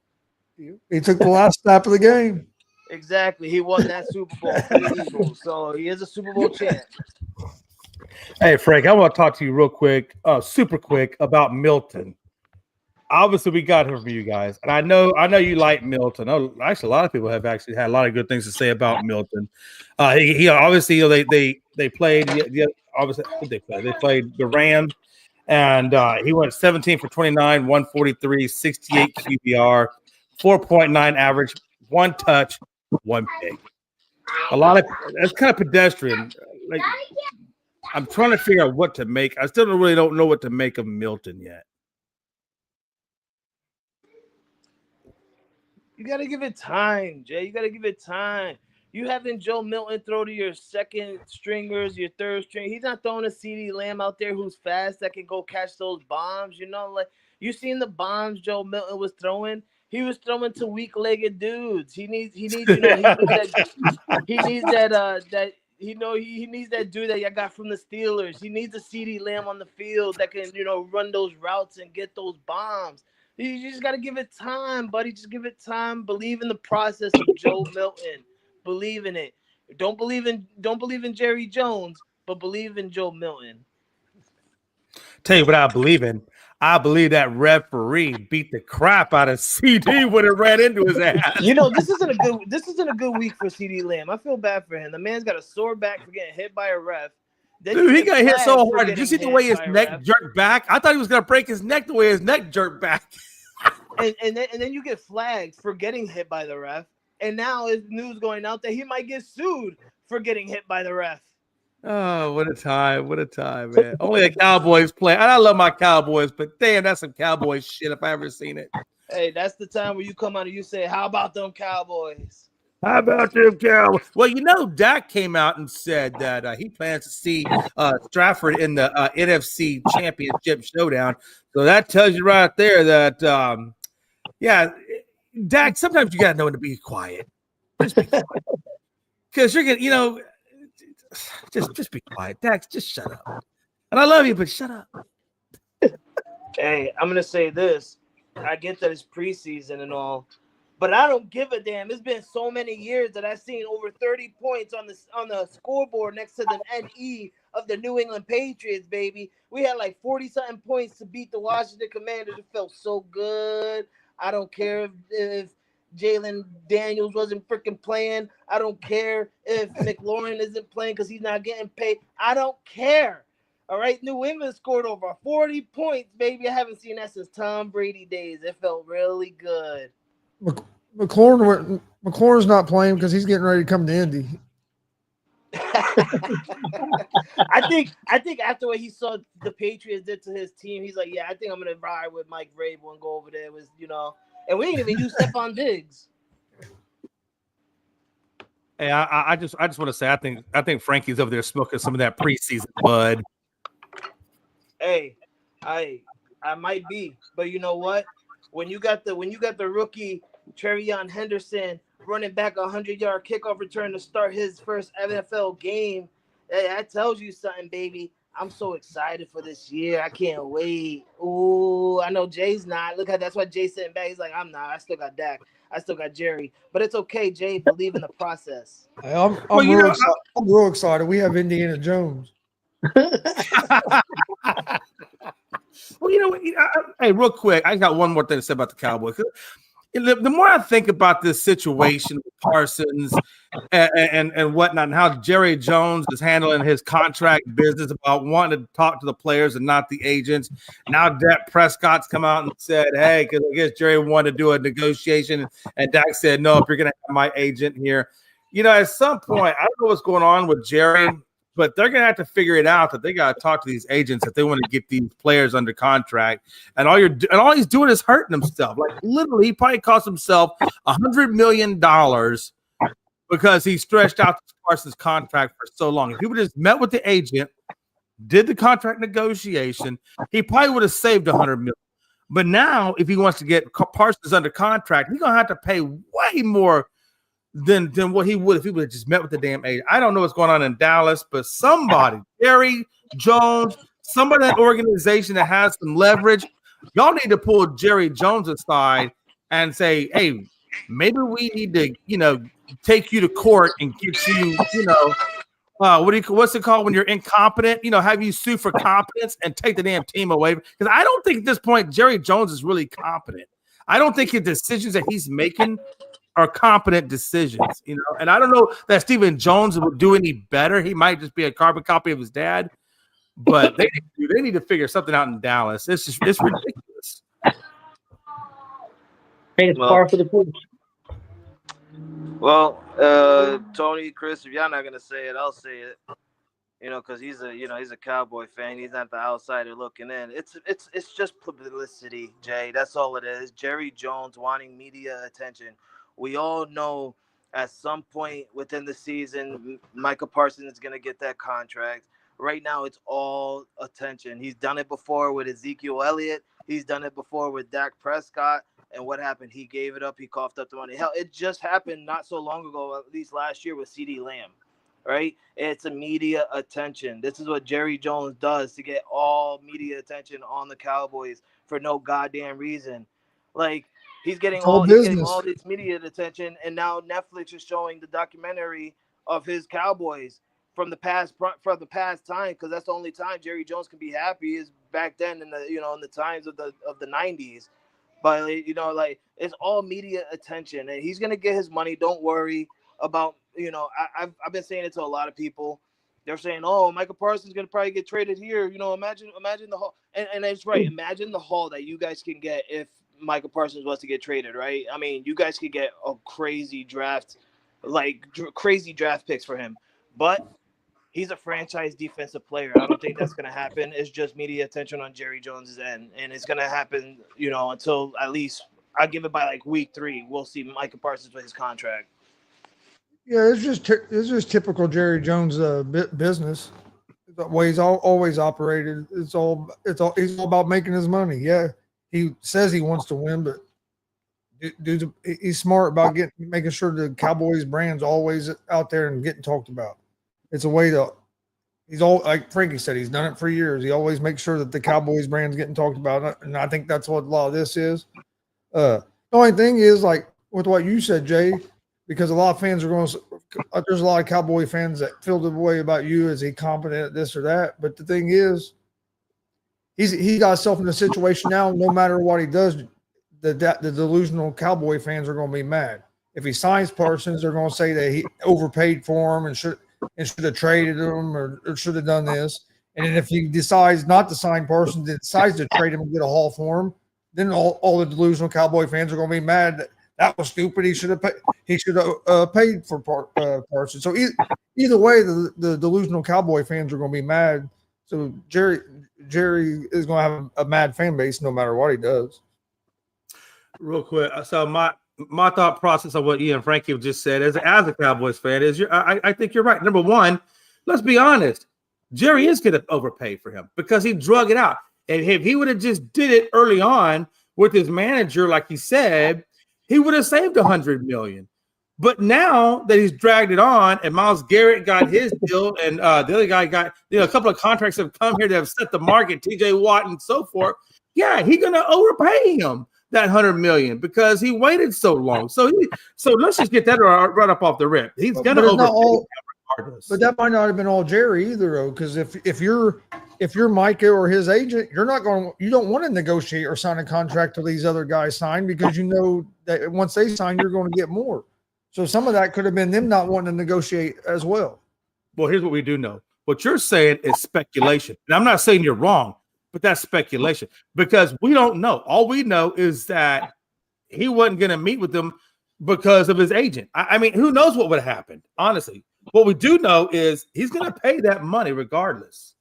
He took the last snap of the game. Exactly. He won that Super Bowl for the Eagles. So he is a Super Bowl champ. Hey, Frank, I want to talk to you real quick, super quick, about Milton. Obviously, we got him from you guys, and I know you like Milton. Actually, a lot of people have actually had a lot of good things to say about Milton. He obviously, they played. Obviously, they played the Rams, and he went 17 for 29, 143, 68 QBR, 4.9 average, one touch, one pick. That's kind of pedestrian. Like, I'm trying to figure out what to make. I still don't know what to make of Milton yet. You got to give it time, Jay. You got to give it time. You having Joe Milton throw to your second stringers, your third string. He's not throwing a CeeDee Lamb out there who's fast that can go catch those bombs. Like, you seen the bombs Joe Milton was throwing? He was throwing to weak-legged dudes. He needs that dude that you got from the Steelers. He needs a CeeDee Lamb on the field that can, run those routes and get those bombs. You just got to give it time, buddy. Just give it time. Believe in the process of Joe Milton. Believe in it. Don't believe in Jerry Jones, but believe in Joe Milton. Tell you what I believe in. I believe that referee beat the crap out of CD when it ran into his ass. This isn't a good week for CeeDee Lamb. I feel bad for him. The man's got a sore back for getting hit by a ref. Dude, he got hit so hard. Did you see the way his neck jerked back? I thought he was gonna break his neck the way his neck jerked back. and then you get flagged for getting hit by the ref. And now there's news going out that he might get sued for getting hit by the ref. Oh, what a time, man. Only the Cowboys play. And I love my Cowboys, but damn, that's some Cowboys shit if I ever seen it. Hey, that's the time where you come out and you say, "How about them Cowboys?" How about them Cowboys? Well, Dak came out and said that he plans to see Stratford in the NFC Championship showdown. So that tells you right there that, yeah, Dak, sometimes you got to know when to be quiet. Just be quiet. Because you're going to, just be quiet. Dak, just shut up. And I love you, but shut up. Hey, I'm going to say this. I get that it's preseason and all, but I don't give a damn. It's been so many years that I've seen over 30 points on the scoreboard next to the NE of the New England Patriots, baby. We had like 40-something points to beat the Washington Commanders. It felt so good. I don't care if Jalen Daniels wasn't freaking playing. I don't care if McLaurin isn't playing because he's not getting paid. I don't care. All right, New England scored over 40 points, baby. I haven't seen that since Tom Brady days. It felt really good. McLaurin's not playing because he's getting ready to come to Indy. I think after what he saw the Patriots did to his team, he's like, yeah, I think I'm gonna ride with Mike Vrabel and go over there with, and we didn't even use Stephon Diggs. Hey, I just want to say I think Frankie's over there smoking some of that preseason bud. Hey, I might be, but you know what? When you got the rookie Trevion Henderson running back a 100-yard kickoff return to start his first NFL game, hey, that tells you something, baby. I'm so excited for this year. I can't wait. Ooh, I know Jay's not. Look, that's why Jay's sitting back. He's like, I'm not. I still got Dak. I still got Jerry. But it's okay, Jay. Believe in the process. Hey, I'm real excited. We have Indiana Jones. Well, hey, real quick, I got one more thing to say about the Cowboys. The more I think about this situation with Parsons and whatnot, and how Jerry Jones is handling his contract business about wanting to talk to the players and not the agents. Now Dak Prescott's come out and said, hey, because I guess Jerry wanted to do a negotiation, and Dak said, no, if you're going to have my agent here. At some point, I don't know what's going on with Jerry, but they're going to have to figure it out that they got to talk to these agents if they want to get these players under contract. And all he's doing is hurting himself. Like literally, he probably cost himself $100 million because he stretched out Parsons' contract for so long. If he would have just met with the agent, did the contract negotiation, he probably would have saved $100 million. But now, if he wants to get Parsons under contract, he's going to have to pay way more than what he would if he would have just met with the damn agent. I don't know what's going on in Dallas, but somebody, Jerry Jones, somebody in that organization that has some leverage, y'all need to pull Jerry Jones aside and say, hey, maybe we need to, take you to court and get you, what's it called when you're incompetent? Have you sue for competence and take the damn team away. Because I don't think at this point Jerry Jones is really competent. I don't think his decisions that he's making are competent decisions, and I don't know that Stephen Jones would do any better. He might just be a carbon copy of his dad, but they need to figure something out in Dallas. It's ridiculous. Hey, it's par for the course. Well, Tony, Chris, if y'all not gonna say it, I'll say it. Because he's a Cowboy fan. He's not the outsider looking in. It's just publicity, Jay. That's all it is. Jerry Jones wanting media attention. We all know at some point within the season, Micah Parsons is going to get that contract. Right now, it's all attention. He's done it before with Ezekiel Elliott. He's done it before with Dak Prescott. And what happened? He gave it up. He coughed up the money. Hell, it just happened not so long ago, at least last year, with CeeDee Lamb. Right? It's a media attention. This is what Jerry Jones does to get all media attention on the Cowboys for no goddamn reason. Like, he's getting all this media attention, and now Netflix is showing the documentary of his Cowboys from the past time, because that's the only time Jerry Jones can be happy is back then in the in the times of the 90s. But it's all media attention, and he's gonna get his money. Don't worry about I've been saying it to a lot of people. They're saying, oh, Micah Parsons is gonna probably get traded here. Imagine the haul, and it's right. Imagine the haul that you guys can get if Micah Parsons was to get traded, right? I mean, you guys could get a crazy draft, crazy draft picks for him. But he's a franchise defensive player. I don't think that's going to happen. It's just media attention on Jerry Jones's end. And it's going to happen, until at least I give it by like week 3. We'll see Micah Parsons with his contract. Yeah, it's just typical Jerry Jones business. The way he's always operated. He's all about making his money. Yeah, he says he wants to win, but dude, he's smart about making sure the Cowboys brand's always out there and getting talked about. It's a way to. He's all like Frankie said. He's done it for years. He always makes sure that the Cowboys brand's getting talked about, and I think that's what a lot of this is. The only thing is, like with what you said, Jay, because a lot of fans are going to. There's a lot of Cowboy fans that feel the way about you. Is he competent at this or that? But the thing is, he got himself in a situation now. No matter what he does, the delusional Cowboy fans are going to be mad. If he signs Parsons, they're going to say that he overpaid for him and should have traded him or should have done this. And then if he decides not to sign Parsons, and decides to trade him and get a haul for him, then all the delusional Cowboy fans are going to be mad that was stupid. He should have paid for Parsons. So either way, the delusional Cowboy fans are going to be mad. So Jerry is going to have a mad fan base no matter what he does. Real quick, so my thought process on what Ian Frankie just said as a Cowboys fan is I think you're right. Number one, let's be honest, Jerry is going to overpay for him because he drug it out. And if he would have just did it early on with his manager, like he said, he would have saved $100 million. But now that he's dragged it on, and Myles Garrett got his deal, and the other guy got a couple of contracts have come here that have set the market, T.J. Watt and so forth. Yeah, he's going to overpay him that $100 million because he waited so long. So let's just get that right up off the rip. He's going to overpay him regardless. But that might not have been all Jerry either, though, because if you're Micah or his agent, you don't want to negotiate or sign a contract till these other guys sign because you know that once they sign, you're going to get more. So some of that could have been them not wanting to negotiate as well. Well, here's what we do know. What you're saying is speculation. And I'm not saying you're wrong, but that's speculation because we don't know. All we know is that he wasn't going to meet with them because of his agent. I mean, who knows what would have happened, honestly. What we do know is he's going to pay that money regardless.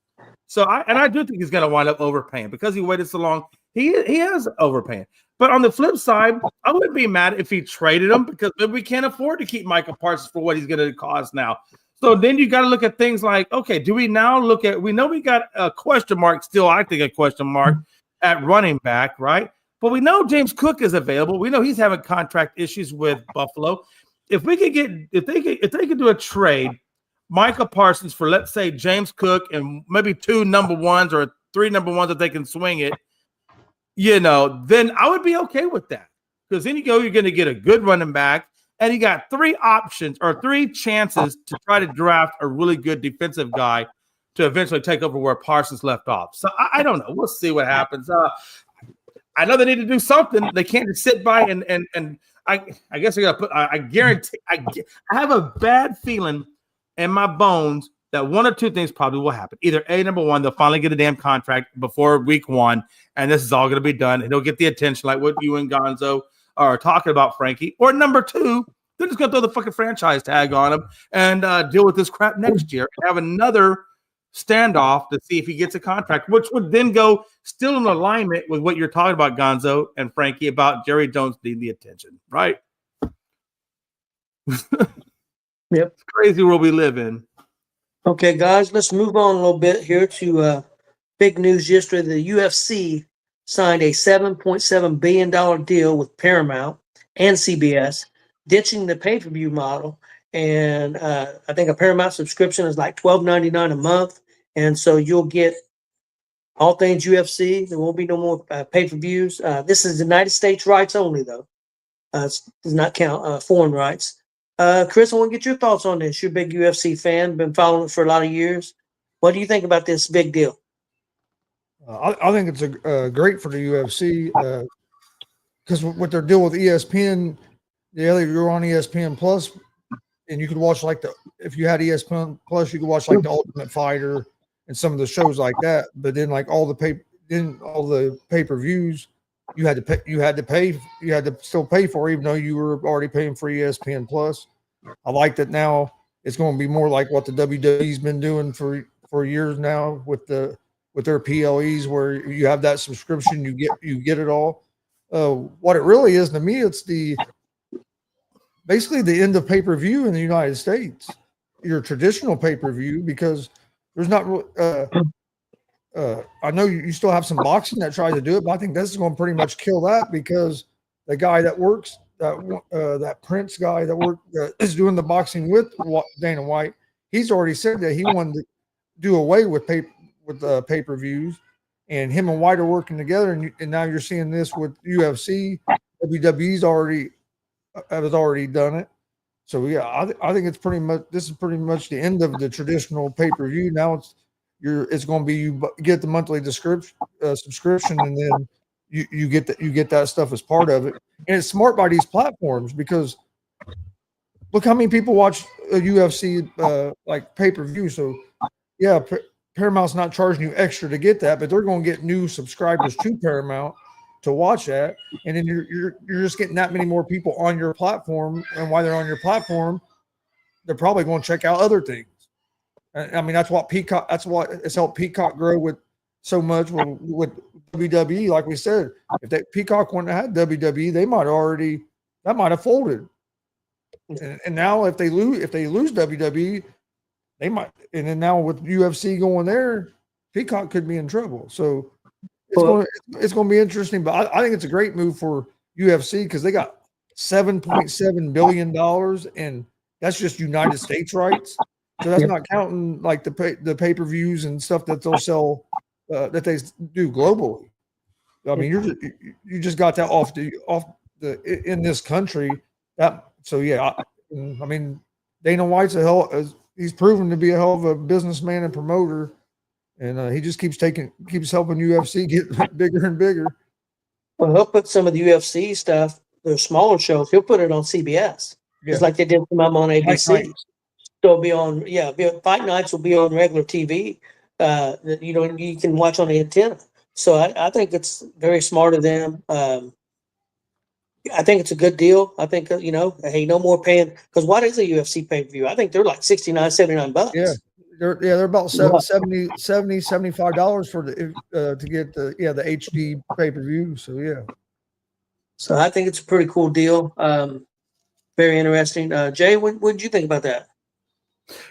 So I do think he's going to wind up overpaying because he waited so long. He is overpaying. But on the flip side, I wouldn't be mad if he traded him because we can't afford to keep Micah Parsons for what he's going to cost now. So then you got to look at things like, okay, do we now look at – we know we got a question mark still, I think a question mark at running back, right? But we know James Cook is available. We know he's having contract issues with Buffalo. If we could get – if they could do a trade, Micah Parsons for, let's say, James Cook and maybe 2 number ones or 3 number ones if they can swing it, then I would be okay with that. Because then you're going to get a good running back, and you got 3 options or 3 chances to try to draft a really good defensive guy to eventually take over where Parsons left off. So I don't know. We'll see what happens. I know they need to do something. They can't just sit by and I guess I got to put. I guarantee. I have a bad feeling in my bones that 1 or 2 things probably will happen. Either number one, they'll finally get a damn contract before week 1, and this is all going to be done, and he'll get the attention like what you and Gonzo are talking about, Frankie. Or number 2, they're just going to throw the fucking franchise tag on him and deal with this crap next year and have another standoff to see if he gets a contract, which would then go still in alignment with what you're talking about, Gonzo and Frankie, about Jerry Jones needing the attention, right? Yep. It's crazy world we live in. Okay, guys, let's move on a little bit here to big news yesterday. The UFC signed a $7.7 billion deal with Paramount and CBS, ditching the pay-per-view model. And I think a Paramount subscription is like $12.99 a month. And so you'll get all things UFC. There won't be no more pay-per-views. This is United States rights only, though. Does not count foreign rights. Chris, I want to get your thoughts on this. You're a big UFC fan, been following it for a lot of years. What do you think about this big deal? I think it's great for the UFC because what they're doing with ESPN, you're on ESPN Plus, and you could watch if you had ESPN Plus, you could watch the Ultimate Fighter and some of the shows like that. But then all the pay-per-views, you had to still pay for, even though you were already paying for ESPN Plus. I like that now. It's going to be more like what the WWE's been doing for years now with their PLEs, where you have that subscription, you get it all. what it really is to me, it's basically the end of pay-per-view in the United States, your traditional pay-per-view, because there's not I know you still have some boxing that tries to do it, but I think this is going to pretty much kill that, because the guy that works, that Prince guy that is doing the boxing with Dana White, he's already said that he wanted to do away with pay-per-views, and him and White are working together, and now you're seeing this with UFC. WWE's has already done it. So yeah, I think it's this is pretty much the end of the traditional pay-per-view. Now it's going to be you get the monthly subscription, and then you get that stuff as part of it. And it's smart by these platforms, because look how many people watch a UFC like pay-per-view. So yeah, Paramount's not charging you extra to get that, but they're going to get new subscribers to Paramount to watch that, and then you're just getting that many more people on your platform. And while they're on your platform, they're probably going to check out other things. I mean, that's what it's helped Peacock grow with so much with WWE. Like we said, if that Peacock wouldn't have had WWE, that might have folded. And now if they lose WWE, they might. And then now with UFC going there, Peacock could be in trouble. So it's going to be interesting. But I think it's a great move for UFC, because they got $7.7 billion, and that's just United States rights. So that's not counting like the pay-per-views and stuff that they'll sell that they do globally. I mean, you just got that off the in this country. So yeah, I mean, Dana White's he's proven to be a hell of a businessman and promoter, and he just keeps helping UFC get bigger and bigger. Well, he'll put some of the UFC stuff, their smaller shows, he'll put it on CBS, just like they did some of them on ABC. So it'll be on, fight nights will be on regular TV. You can watch on the antenna. So I think it's very smart of them. I think it's a good deal. I think, hey, no more paying, because what is a UFC pay-per-view? I think they're like $69, $79. Yeah. They're about $70, $75 for to get the HD pay-per-view. So yeah. So I think it's a pretty cool deal. Very interesting. Jay, what did you think about that?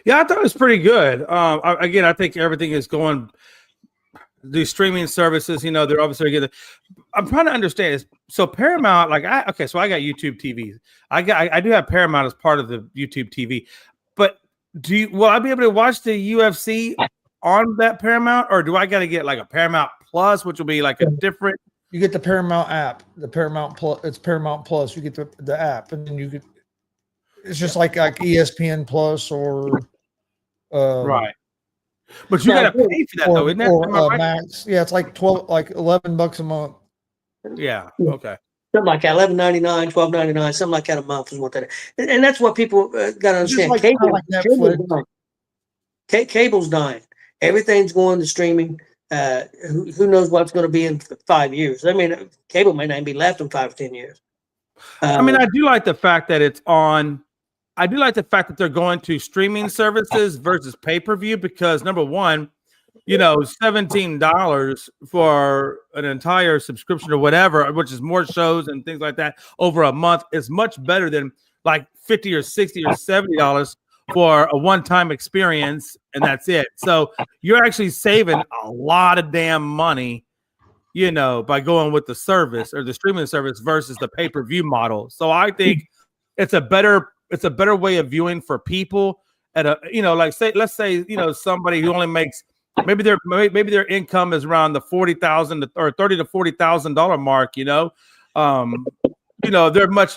Yeah, I thought it was pretty good. Again, I think everything is going. These streaming services, they're obviously getting. I'm trying to understand is so Paramount, so I got YouTube TV. I do have Paramount as part of the YouTube TV, but will I be able to watch the UFC on that Paramount, or do I got to get like a Paramount Plus, which will be like a different? You get the Paramount app, the Paramount Plus. It's Paramount Plus. You get the app, and then you get. It's just like ESPN Plus or right. But you got to pay for that, though, isn't that? Or Max. Yeah, it's like $11 a month. Yeah. Okay. Something like that, $11.99, $12.99, something like that a month is what that is. And that's what people got to understand. Cable's dying. Everything's going to streaming. Who knows what's going to be in 5 years? I mean, cable may not be left in 5 or 10 years. I mean, I do like the fact that it's on. I do like the fact that they're going to streaming services versus pay-per-view, because number one, $17 for an entire subscription or whatever, which is more shows and things like that over a month, is much better than like $50 or $60 or $70 for a one-time experience, and that's it. So you're actually saving a lot of damn money, by going with the service or the streaming service versus the pay-per-view model. So I think it's a better way of viewing for people at a, let's say, somebody who only makes maybe their income is around the $40,000 or $30,000 to $40,000 mark.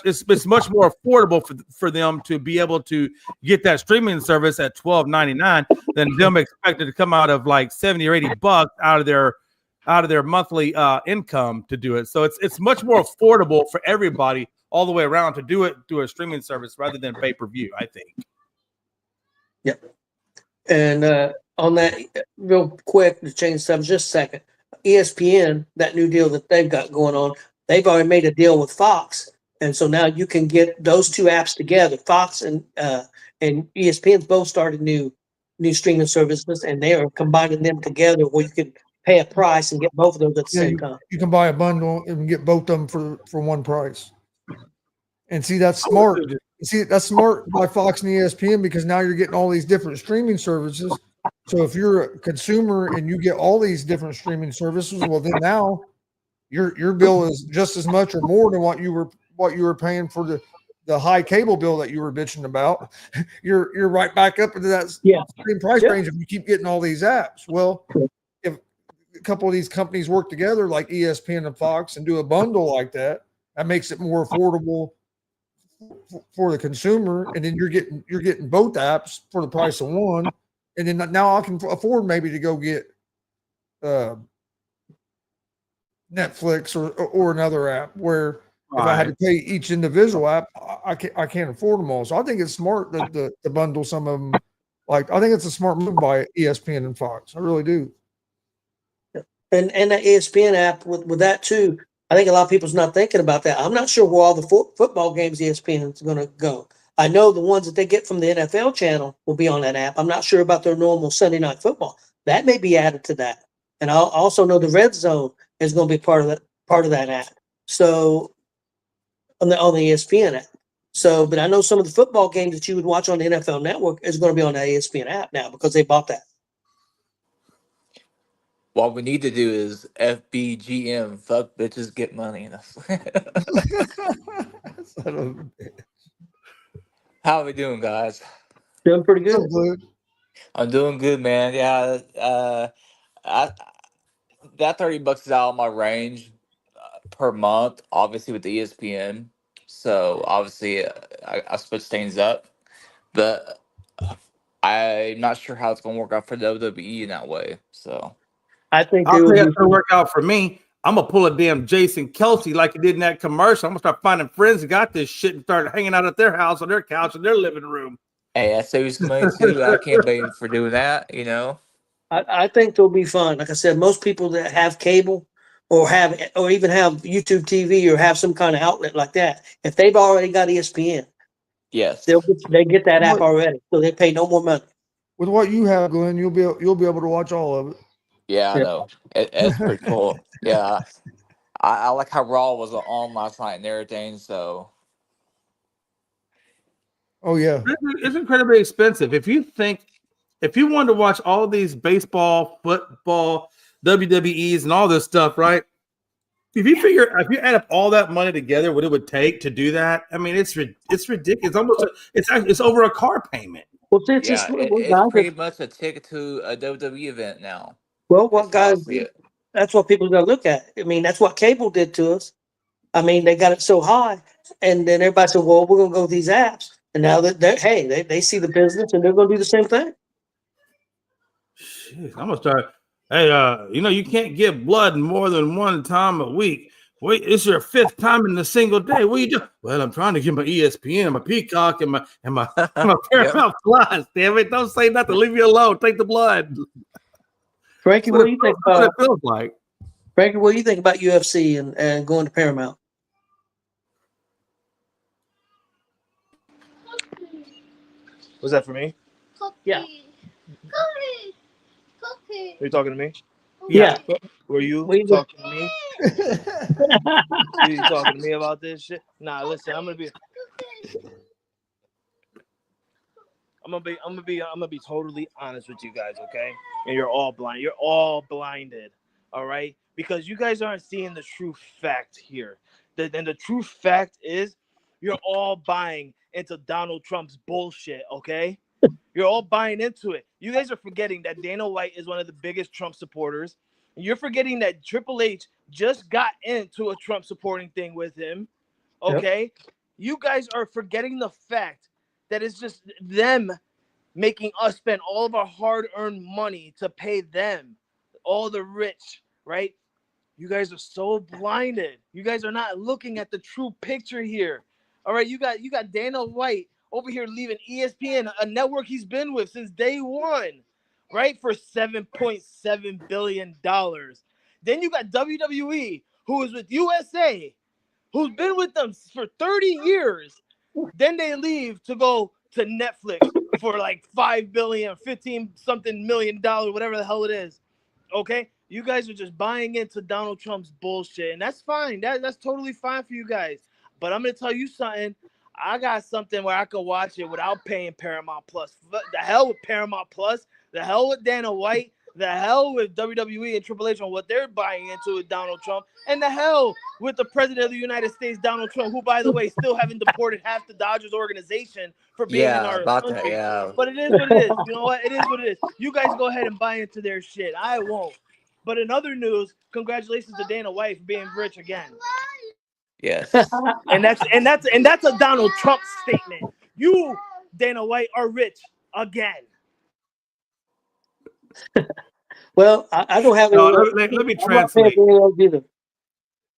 It's much more affordable for them to be able to get that streaming service at $12.99 than them expected to come out of like $70 or $80 out of their monthly income to do it. So it's much more affordable for everybody all the way around to do it through a streaming service rather than pay-per-view, I think. Yep. And on that, real quick, to change subject just a second, ESPN, that new deal that they've got going on, they've already made a deal with Fox. And so now you can get those two apps together. Fox and ESPN's both started new streaming services, and they are combining them together where you can pay a price and get both of those at the Yeah, same time. you can buy a bundle and get both of them for one price. And see, that's smart. See, that's smart by Fox and ESPN because now you're getting all these different streaming services. So if you're a consumer and you get all these different streaming services, well, then now your bill is just as much or more than what you were paying for the high cable bill that you were bitching about. You're right back up into that same price range if you keep getting all these apps. Well, if a couple of these companies work together like ESPN and Fox and do a bundle like that, that makes it more affordable for the consumer, and then you're getting both apps for the price of one, and then now I can afford maybe to go get Netflix or another app where if I had to pay each individual app, I can't afford them all. So I think it's smart to bundle some of them. Like I think it's a smart move by ESPN and Fox. I really do. And that ESPN app with that too. I think a lot of people's not thinking about that. I'm not sure where all the football games ESPN is going to go. I know the ones that they get from the NFL channel will be on that app. I'm not sure about their normal Sunday night football. That may be added to that. And I also know the Red Zone is going to be part of that app. So on the ESPN app. So, but I know some of the football games that you would watch on the NFL Network is going to be on the ESPN app now because they bought that. What we need to do is FBGM, fuck bitches, get money. How are we doing, guys? Doing pretty good. I'm doing good, man. Yeah, that $30 is out of my range per month, obviously with the ESPN. So obviously, I switched things up, but I'm not sure how it's gonna work out for WWE in that way. So. I think I'll tell you it's gonna work out for me. I'm gonna pull a damn Jason Kelsey like he did in that commercial. I'm gonna start finding friends that got this shit and start hanging out at their house on their couch in their living room. Hey, that saves money too. I can't blame him for doing that. I think they'll be fun. Like I said, most people that have cable or even have YouTube TV or have some kind of outlet like that, if they've already got ESPN, yes, they get that app already, so they pay no more money. With what you have, Glenn, you'll be able to watch all of it. Yeah, I know. It's pretty cool. Yeah. I like how Raw was on last night and everything, so. Oh, yeah. It's incredibly expensive. If you wanted to watch all these baseball, football, WWEs, and all this stuff, right? If you add up all that money together, what it would take to do that, I mean, it's ridiculous. It's over a car payment. Well, it's pretty much a ticket to a WWE event now. Well, that's what people got to look at. I mean, that's what cable did to us. I mean, they got it so high, and then everybody said, well, we're going to go with these apps. And now that they see the business, and they're going to do the same thing. Shit, I'm going to start. Hey, you can't give blood more than one time a week. Wait, it's your fifth time in a single day. What are you doing? Well, I'm trying to get my ESPN, my Peacock, and my Paramount Plus. Damn it! Don't say nothing. Leave me alone. Take the blood. Frankie, what do you think about it feels like? Frankie, what do you think about UFC and going to Paramount? Was that for me? Yeah. Are you talking to me? Yeah. Were you talking to me? You talking to me about this shit? Nah, listen, I'm gonna be totally honest with you guys, okay? And you're all blind. You're all blinded, all right? Because you guys aren't seeing the true fact here. And the true fact is you're all buying into Donald Trump's bullshit, okay? You're all buying into it. You guys are forgetting that Dana White is one of the biggest Trump supporters. You're forgetting that Triple H just got into a Trump supporting thing with him, okay? Yep. You guys are forgetting the fact that it's just them making us spend all of our hard-earned money to pay them, all the rich, right? You guys are so blinded. You guys are not looking at the true picture here. All right, you got Dana White over here leaving ESPN, a network he's been with since day one, right, for $7.7 billion. Then you got WWE, who is with USA, who's been with them for 30 years. Then they leave to go to Netflix for like $5 billion, 15-something million, whatever the hell it is. Okay? You guys are just buying into Donald Trump's bullshit, and that's fine. That's totally fine for you guys. But I'm gonna tell you something. I got something where I can watch it without paying Paramount Plus. The hell with Paramount Plus. The hell with Dana White. The hell with WWE and Triple H on what they're buying into with Donald Trump. And the hell with the President of the United States, Donald Trump, who, by the way, still haven't deported half the Dodgers organization for being in Yeah, our about that. country. Yeah. But it is what it is. You know what? It is what it is. You guys go ahead and buy into their shit. I won't. But in other news, congratulations to Dana White for being rich again. Yes. And that's a Donald Trump statement. You, Dana White, are rich again. Well, I don't have any. No, let me I'm not paying translate. for any of those either.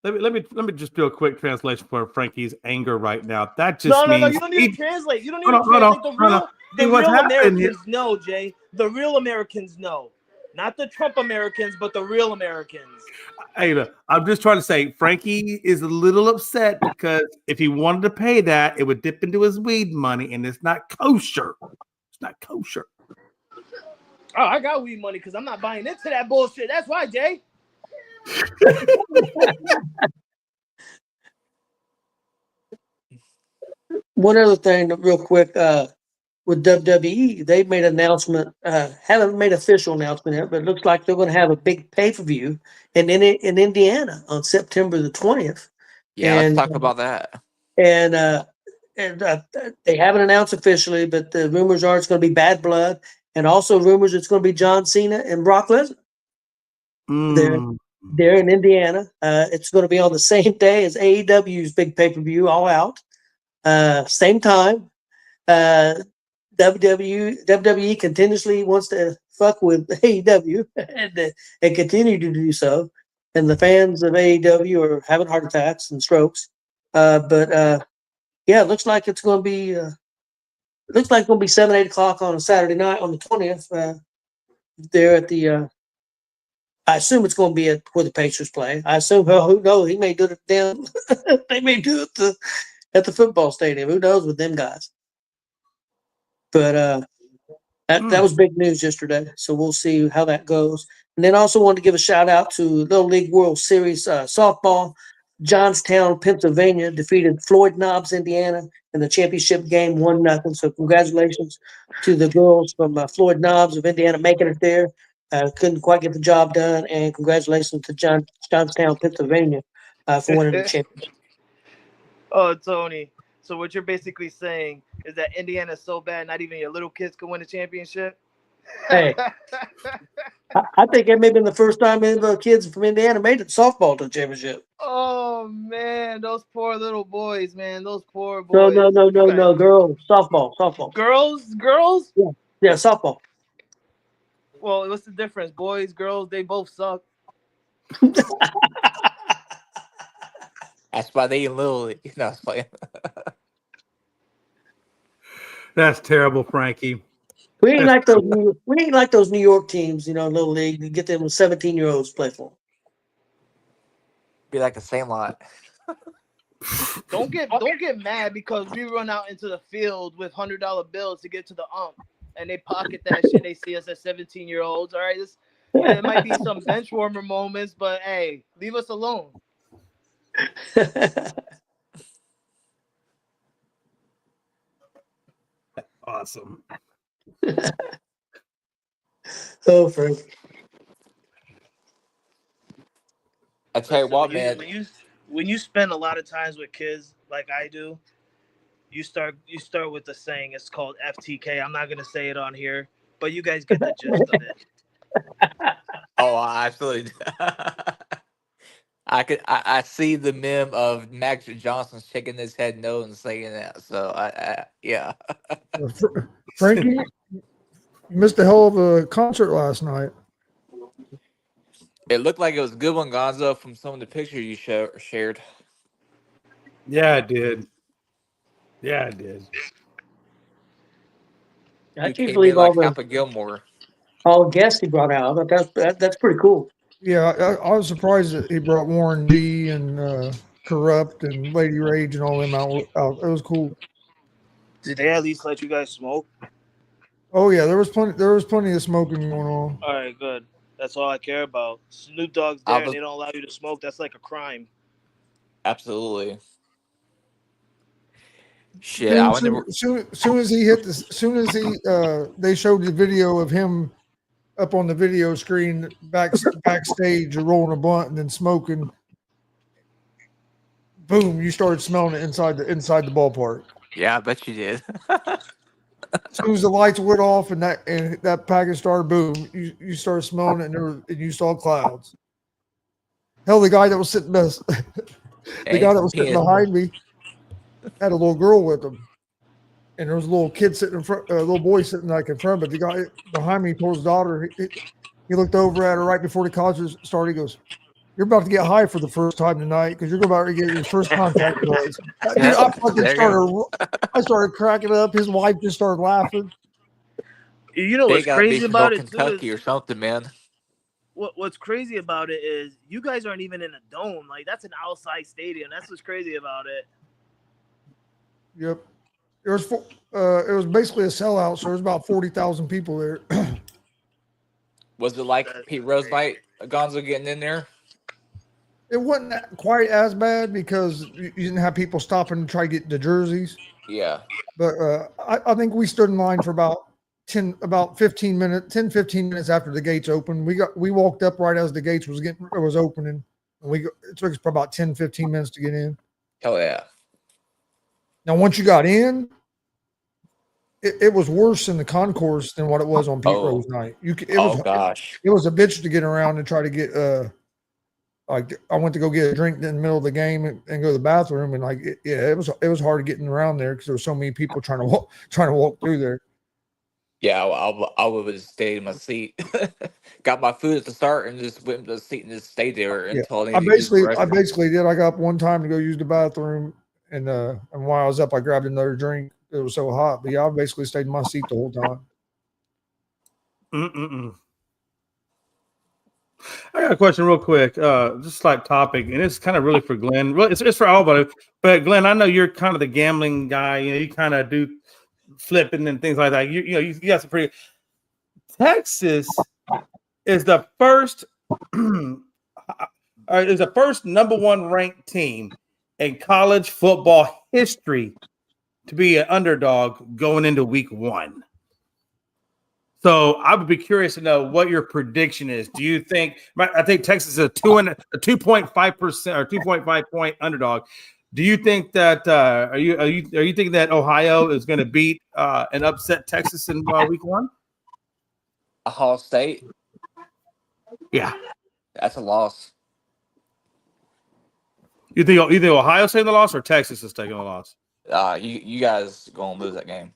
Let me just do a quick translation for Frankie's anger right now. That just No, means you don't need to translate. You don't need Hold to on, translate. hold on. The See, what's real happening Americans know, Jay. The real Americans know. Not the Trump Americans, but the real Americans. Hey, look, I'm just trying to say Frankie is a little upset because if he wanted to pay that, it would dip into his weed money, and it's not kosher. It's not kosher. Oh, I got weed money because I'm not buying into that bullshit. That's why, Jay. One other thing, real quick, with WWE, they made an announcement. Haven't made official announcement yet, but it looks like they're going to have a big pay-per-view in Indiana on September the 20th. Yeah, And, let's talk about that. And they haven't announced officially, but the rumors are it's going to be Bad Blood, and also rumors it's going to be John Cena and Brock Lesnar. They're in Indiana. It's going to be on the same day as AEW's big pay-per-view, All Out. Same time. WWE continuously wants to fuck with AEW and continue to do so. And the fans of AEW are having heart attacks and strokes. But it looks like it's going to be. Looks like it's going to be 7, 8 o'clock on a Saturday night on the 20th. There at the. I assume it's going to be at where the Pacers play. I assume. Well, who knows? He may do it down. They may do it at the football stadium. Who knows with them guys? But that was big news yesterday. So we'll see how that goes. And then also wanted to give a shout out to Little League World Series softball. Johnstown, Pennsylvania defeated Floyd Knobs, Indiana in the championship game 1-0. So congratulations to the girls from Floyd Knobs of Indiana making it there. Couldn't quite get the job done. And congratulations to Johnstown, Pennsylvania for winning the championship. Oh, Tony. So what you're basically saying is that Indiana's so bad, not even your little kids can win a championship? Hey, I think that may have been the first time the kids from Indiana made it softball to the championship. Oh, man. Those poor little boys, man. Those poor boys. No. Girls. Softball. Girls? Yeah, softball. Well, what's the difference? Boys, girls, they both suck. That's why they in Little League. No, it's playing. That's terrible, Frankie. We ain't like those New York teams, Little League. You get them with 17-year-olds play for them. Be like the same lot. Don't get mad because we run out into the field with $100 bills to get to the ump, and they pocket that shit. They see us as 17-year-olds. All right, there might be some bench warmer moments, but hey, leave us alone. Awesome. Oh, Frank. I tell you what, man. When you spend a lot of times with kids like I do, you start with the saying. It's called FTK. I'm not gonna say it on here, but you guys get the gist of it. Oh, I absolutely. I see the meme of Max Johnson shaking his head no and saying that. So yeah. Frankie, you missed a hell of a concert last night. It looked like it was a good one, Gonzo, from some of the pictures you shared. Yeah, I did. I can't believe all Papa Gilmore. all guests he brought out. But that's pretty cool. Yeah, I was surprised that he brought Warren G and Corrupt and Lady Rage and all them out. It was cool. Did they at least let you guys smoke? Oh yeah, there was plenty of smoking going on. All right, good. That's all I care about. Snoop Dogg's there and they don't allow you to smoke. That's like a crime. Absolutely. Shit, I would never. Soon as he hit the, soon as he they showed the video of him up on the video screen backstage rolling a blunt and then smoking. Boom! You started smelling it inside the ballpark. Yeah, I bet you did. As soon as the lights went off and that package started, boom! You started smelling it and you saw clouds. Hell, the guy that was sitting guy that was sitting behind me had a little girl with him, and there was a little kid sitting in front, a little boy sitting like in front. But the guy behind me told his daughter, he looked over at her right before the concert started. He goes, "You're about to get high for the first time tonight because you're about to get your first contact with us." I started cracking up. His wife just started laughing. You know what's crazy about it? Kentucky or something, man. What's crazy about it is you guys aren't even in a dome. Like, that's an outside stadium. That's what's crazy about it. Yep. It was basically a sellout, so there was about 40,000 people there. Was it like Pete Rose night, Gonzo getting in there? It wasn't quite as bad because you didn't have people stopping to try to get the jerseys. Yeah. But I think we stood in line for about 15 minutes after the gates opened. We walked up right as the gates was opening. And it took us about 10, 15 minutes to get in. Hell yeah. Now, once you got in, it was worse in the concourse than what it was on Pete Rose night. Gosh. It was a bitch to get around and try to get like I went to go get a drink in the middle of the game and go to the bathroom, and it was hard getting around there because there were so many people trying to walk through there. Yeah, I would have stayed in my seat, got my food at the start, and just went to the seat and just stayed there until I basically did. I got up one time to go use the bathroom, and while I was up, I grabbed another drink. It was so hot, but yeah, I basically stayed in my seat the whole time. I got a question real quick, just like topic, and it's kind of really for Glenn. Well, it's for all, but Glenn, I know you're kind of the gambling guy. You know, you kind of do flipping and things like that. You got some pretty. Texas is the first number one ranked team in college football history to be an underdog going into week 1. So I would be curious to know what your prediction is. Do you think? I think Texas is a 2.5% or 2.5 point underdog. Do you think that? Are you thinking that Ohio is going to beat and upset Texas in week 1? Ohio State. Yeah, that's a loss. You think either Ohio State the loss or Texas is taking the loss? You guys gonna lose that game.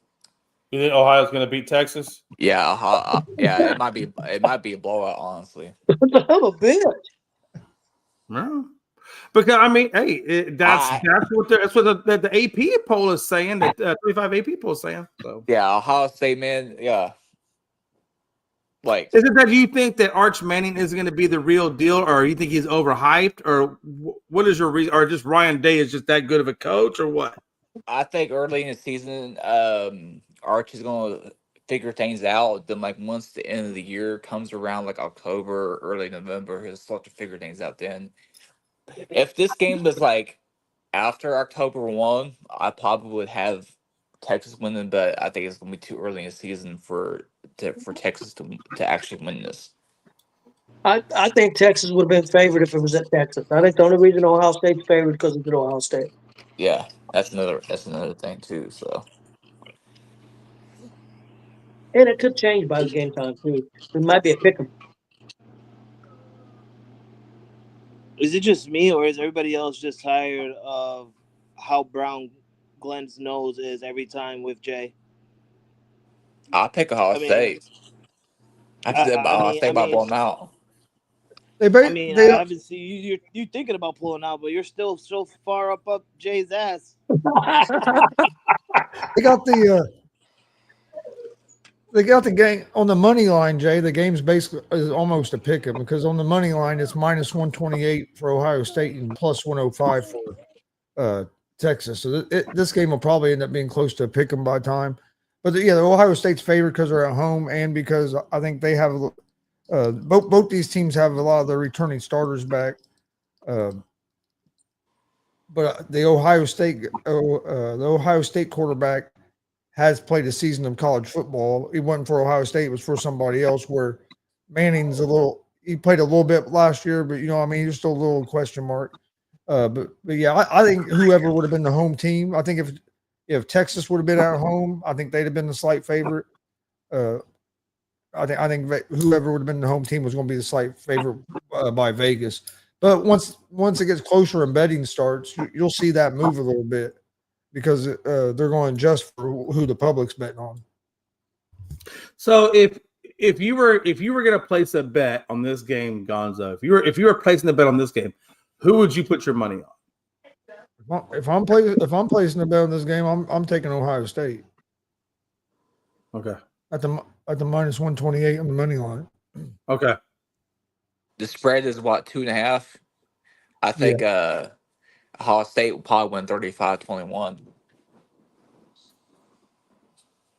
You think Ohio's going to beat Texas? Yeah, yeah. It might be a blowout, honestly. I'm a bitch. No. Because I mean, hey, that's what the AP poll is saying. That 35 AP poll is saying. So yeah, Ohio State, man. Yeah. Like, is it that you think that Arch Manning is going to be the real deal, or you think he's overhyped, or what is your reason, or just Ryan Day is just that good of a coach, or what? I think early in the season, Arch is going to figure things out. Then, like, once the end of the year comes around, like October, or early November, he'll start to figure things out. Then, if this game was like after October 1, I probably would have Texas winning, but I think it's going to be too early in the season for Texas to actually win this. I think Texas would have been favored if it was at Texas. I think the only reason Ohio State's favored because it's at Ohio State. Yeah, that's another thing too. So, and it could change by the game time too. It might be a pick 'em. Is it just me, or is everybody else just tired of how brown Glenn's nose is every time with Jay? I'll pick Ohio State. Ohio State might blow them out. I haven't seen you thinking about pulling out, but you're still so far up Jay's ass. They got the game on the money line, Jay. The game's basically is almost a pick 'em because on the money line it's -128 for Ohio State and +105 for Texas. So this game will probably end up being close to a pick 'em by time. But the Ohio State's favored because they're at home and because I think they have both these teams have a lot of their returning starters back. But the Ohio State quarterback has played a season of college football. It wasn't for Ohio State; it was for somebody else. Where Manning's he played a little bit last year, but he's still a little question mark. But yeah, I think whoever would have been the home team. I think if Texas would have been at home, I think they'd have been the slight favorite. I think whoever would have been the home team was going to be the slight favorite by Vegas. But once it gets closer and betting starts, you'll see that move a little bit because they're going to adjust for who the public's betting on. So if you were going to place a bet on this game, Gonzo, if you were placing a bet on this game, who would you put your money on? If I'm placing a bet on this game, I'm taking Ohio State. Okay. At the minus 128 on the money line. Okay. The spread is what, 2.5? I think Ohio State will probably win 35-21.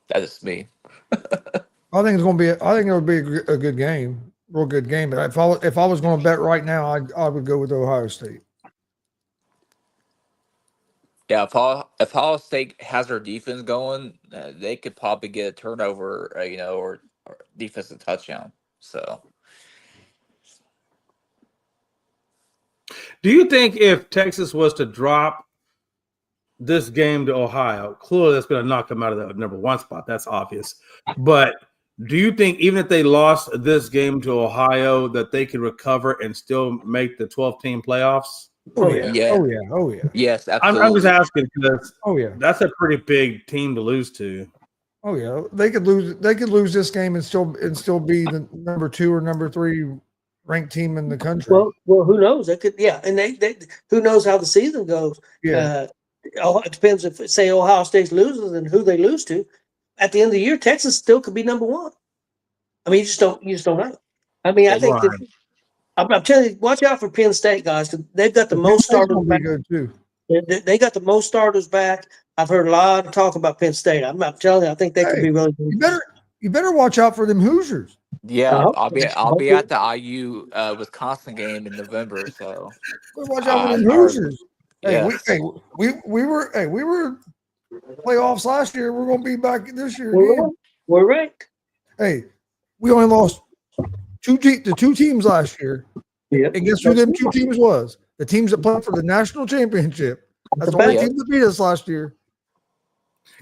That is me. I think it'll be a good game, real good game. But if I was going to bet right now, I would go with Ohio State. Yeah, if Ohio State has their defense going, they could probably get a turnover, or defensive touchdown. So, do you think if Texas was to drop this game to Ohio, clearly that's going to knock them out of the number one spot? That's obvious. But do you think even if they lost this game to Ohio, that they could recover and still make the 12-team playoffs? Oh yeah. Yeah. Oh yeah. Yes, absolutely. I'm just asking because that's a pretty big team to lose to. Oh yeah, they could lose this game and still be the number 2 or number 3 ranked team in the country. Well, who knows? They could, and they who knows how the season goes? Yeah, it depends if say Ohio State loses and who they lose to. At the end of the year, Texas still could be number 1. I mean, you just don't know. I mean, I think that, I'm telling you, watch out for Penn State, guys. They've got the most starters back. Good too. They got the most starters back. I've heard a lot of talk about Penn State. I'm telling you, I think they could be really good. You better watch out for them Hoosiers. Yeah, I'll be at the IU Wisconsin game in November. So watch out for them Hoosiers. Hey, we were playoffs last year. We're going to be back this year again. We're ranked. Hey, we only lost the 2 teams last year. Yep. And guess who them 2 teams was? The teams that played for the national championship. That's the only team that beat us last year.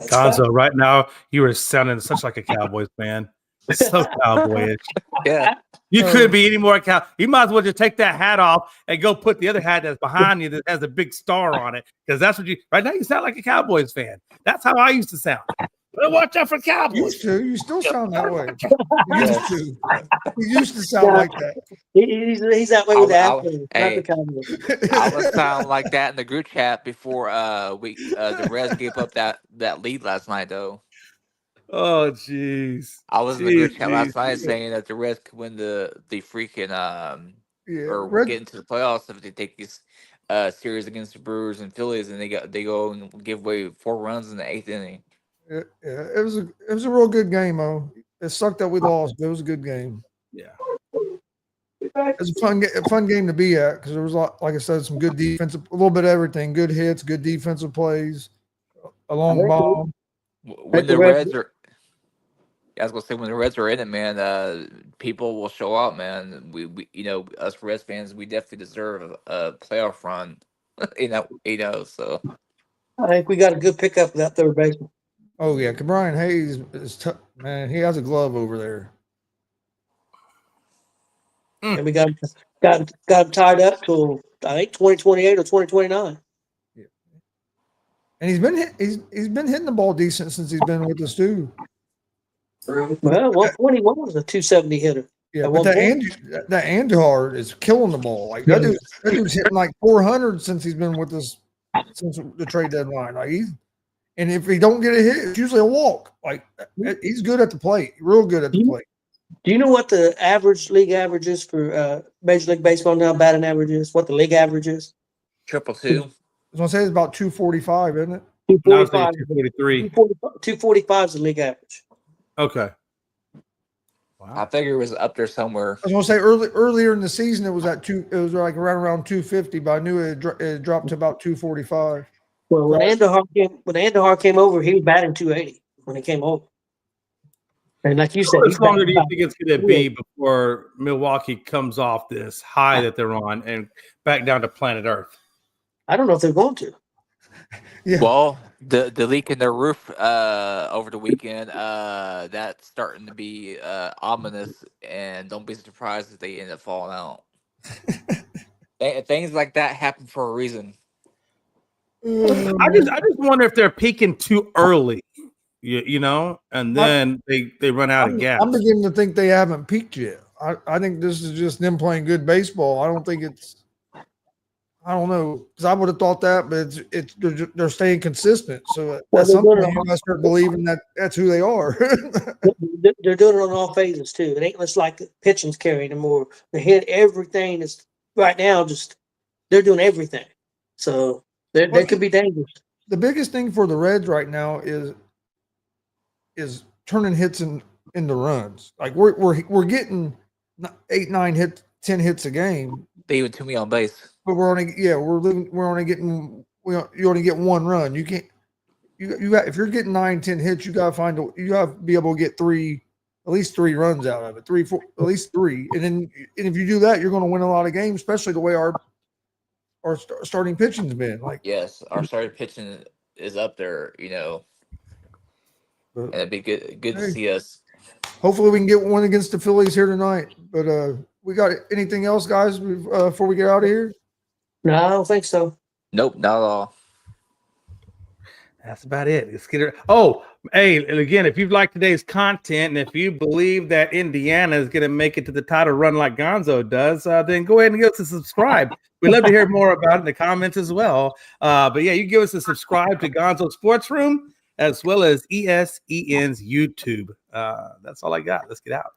Gonzo, right now you are sounding such like a Cowboys fan. So Cowboyish. Yeah. You couldn't be any more cow. You might as well just take that hat off and go put the other hat that's behind you that has a big star on it. Because that's what right now you sound like a Cowboys fan. That's how I used to sound. But watch out for Cowboys. You still sound that way. You used to sound like that. He's that way with the I was sound like that in the group chat before the Reds gave up that lead last night, though. Oh, jeez. I was in the group chat last night saying that the Reds could win the freaking get into the playoffs if they take this series against the Brewers and Phillies, and they go and give away 4 runs in the 8th inning. Yeah, it was a real good game, though. It sucked that we lost, but it was a good game. Yeah, it was a fun game to be at because there was like I said, some good defensive, a little bit of everything, good hits, good defensive plays, a long ball. When the Reds are, I was gonna say when the Reds are in it, man, people will show up, man. We us Reds fans, we definitely deserve a playoff run. So I think we got a good pickup with that third baseman. Oh yeah, Brian Hayes is tough, man. He has a glove over there, and we got him tied up till I think 2028 or 2029. Yeah, and he's been hitting the ball decent since he's been with us too. Well, 121 was a 270 hitter. Yeah, but that Andujar is killing the ball. Like that dude's hitting like 400 since he's been with us since the trade deadline. Like and if he don't get a hit, it's usually a walk. Like he's good at the plate, real good at the plate. Do you know what the league average is for Major League Baseball now? Batting average is what the league average is. 222. I was gonna say it's about 245, isn't it? 245. 243. 245 is the league average. Okay. I figure it was up there somewhere. I was gonna say earlier in the season it was at two. It was like around 250, but I knew it dropped to about 245. Well, when Andahar came over, he was batting 280 when he came over. And like you said, How he's much longer do batting you think it's going to be before Milwaukee comes off this high that they're on and back down to planet Earth? I don't know if they're going to. Yeah. Well, the leak in their roof over the weekend, that's starting to be ominous, and don't be surprised if they end up falling out. Things like that happen for a reason. I just wonder if they're peaking too early, you know, and then they run out of gas. I'm beginning to think they haven't peaked yet. I think this is just them playing good baseball. I don't think it's. I don't know, because I would have thought that, but they're staying consistent. So that's something you must start believing that's who they are. They're doing it on all phases too. It ain't just like pitching's carrying them more. They hit everything. Is right now just they're doing everything. So they could be dangerous. The biggest thing for the Reds right now is turning hits into runs. Like we're getting 8, 9 hits, 10 hits a game. They even to me on base. But you only get one run. You can't if you're getting 9, 10 hits, you gotta be able to get at least three runs out of it. 3, 4, at least 3. And if you do that, you're gonna win a lot of games, especially the way our starting pitching's been. Like Yes, our starting pitching is up there, you know. And it'd be good to see us. Hopefully we can get one against the Phillies here tonight. But we got anything else, guys, before we get out of here? No, I don't think so. Nope, not at all. That's about it. Let's get it. Oh, hey, and again, if you've liked today's content and if you believe that Indiana is going to make it to the title run like Gonzo does, then go ahead and give us a subscribe. We'd love to hear more about it in the comments as well. But yeah, you give us a subscribe to Gonzo Sports Room as well as ESEN's YouTube. That's all I got. Let's get out.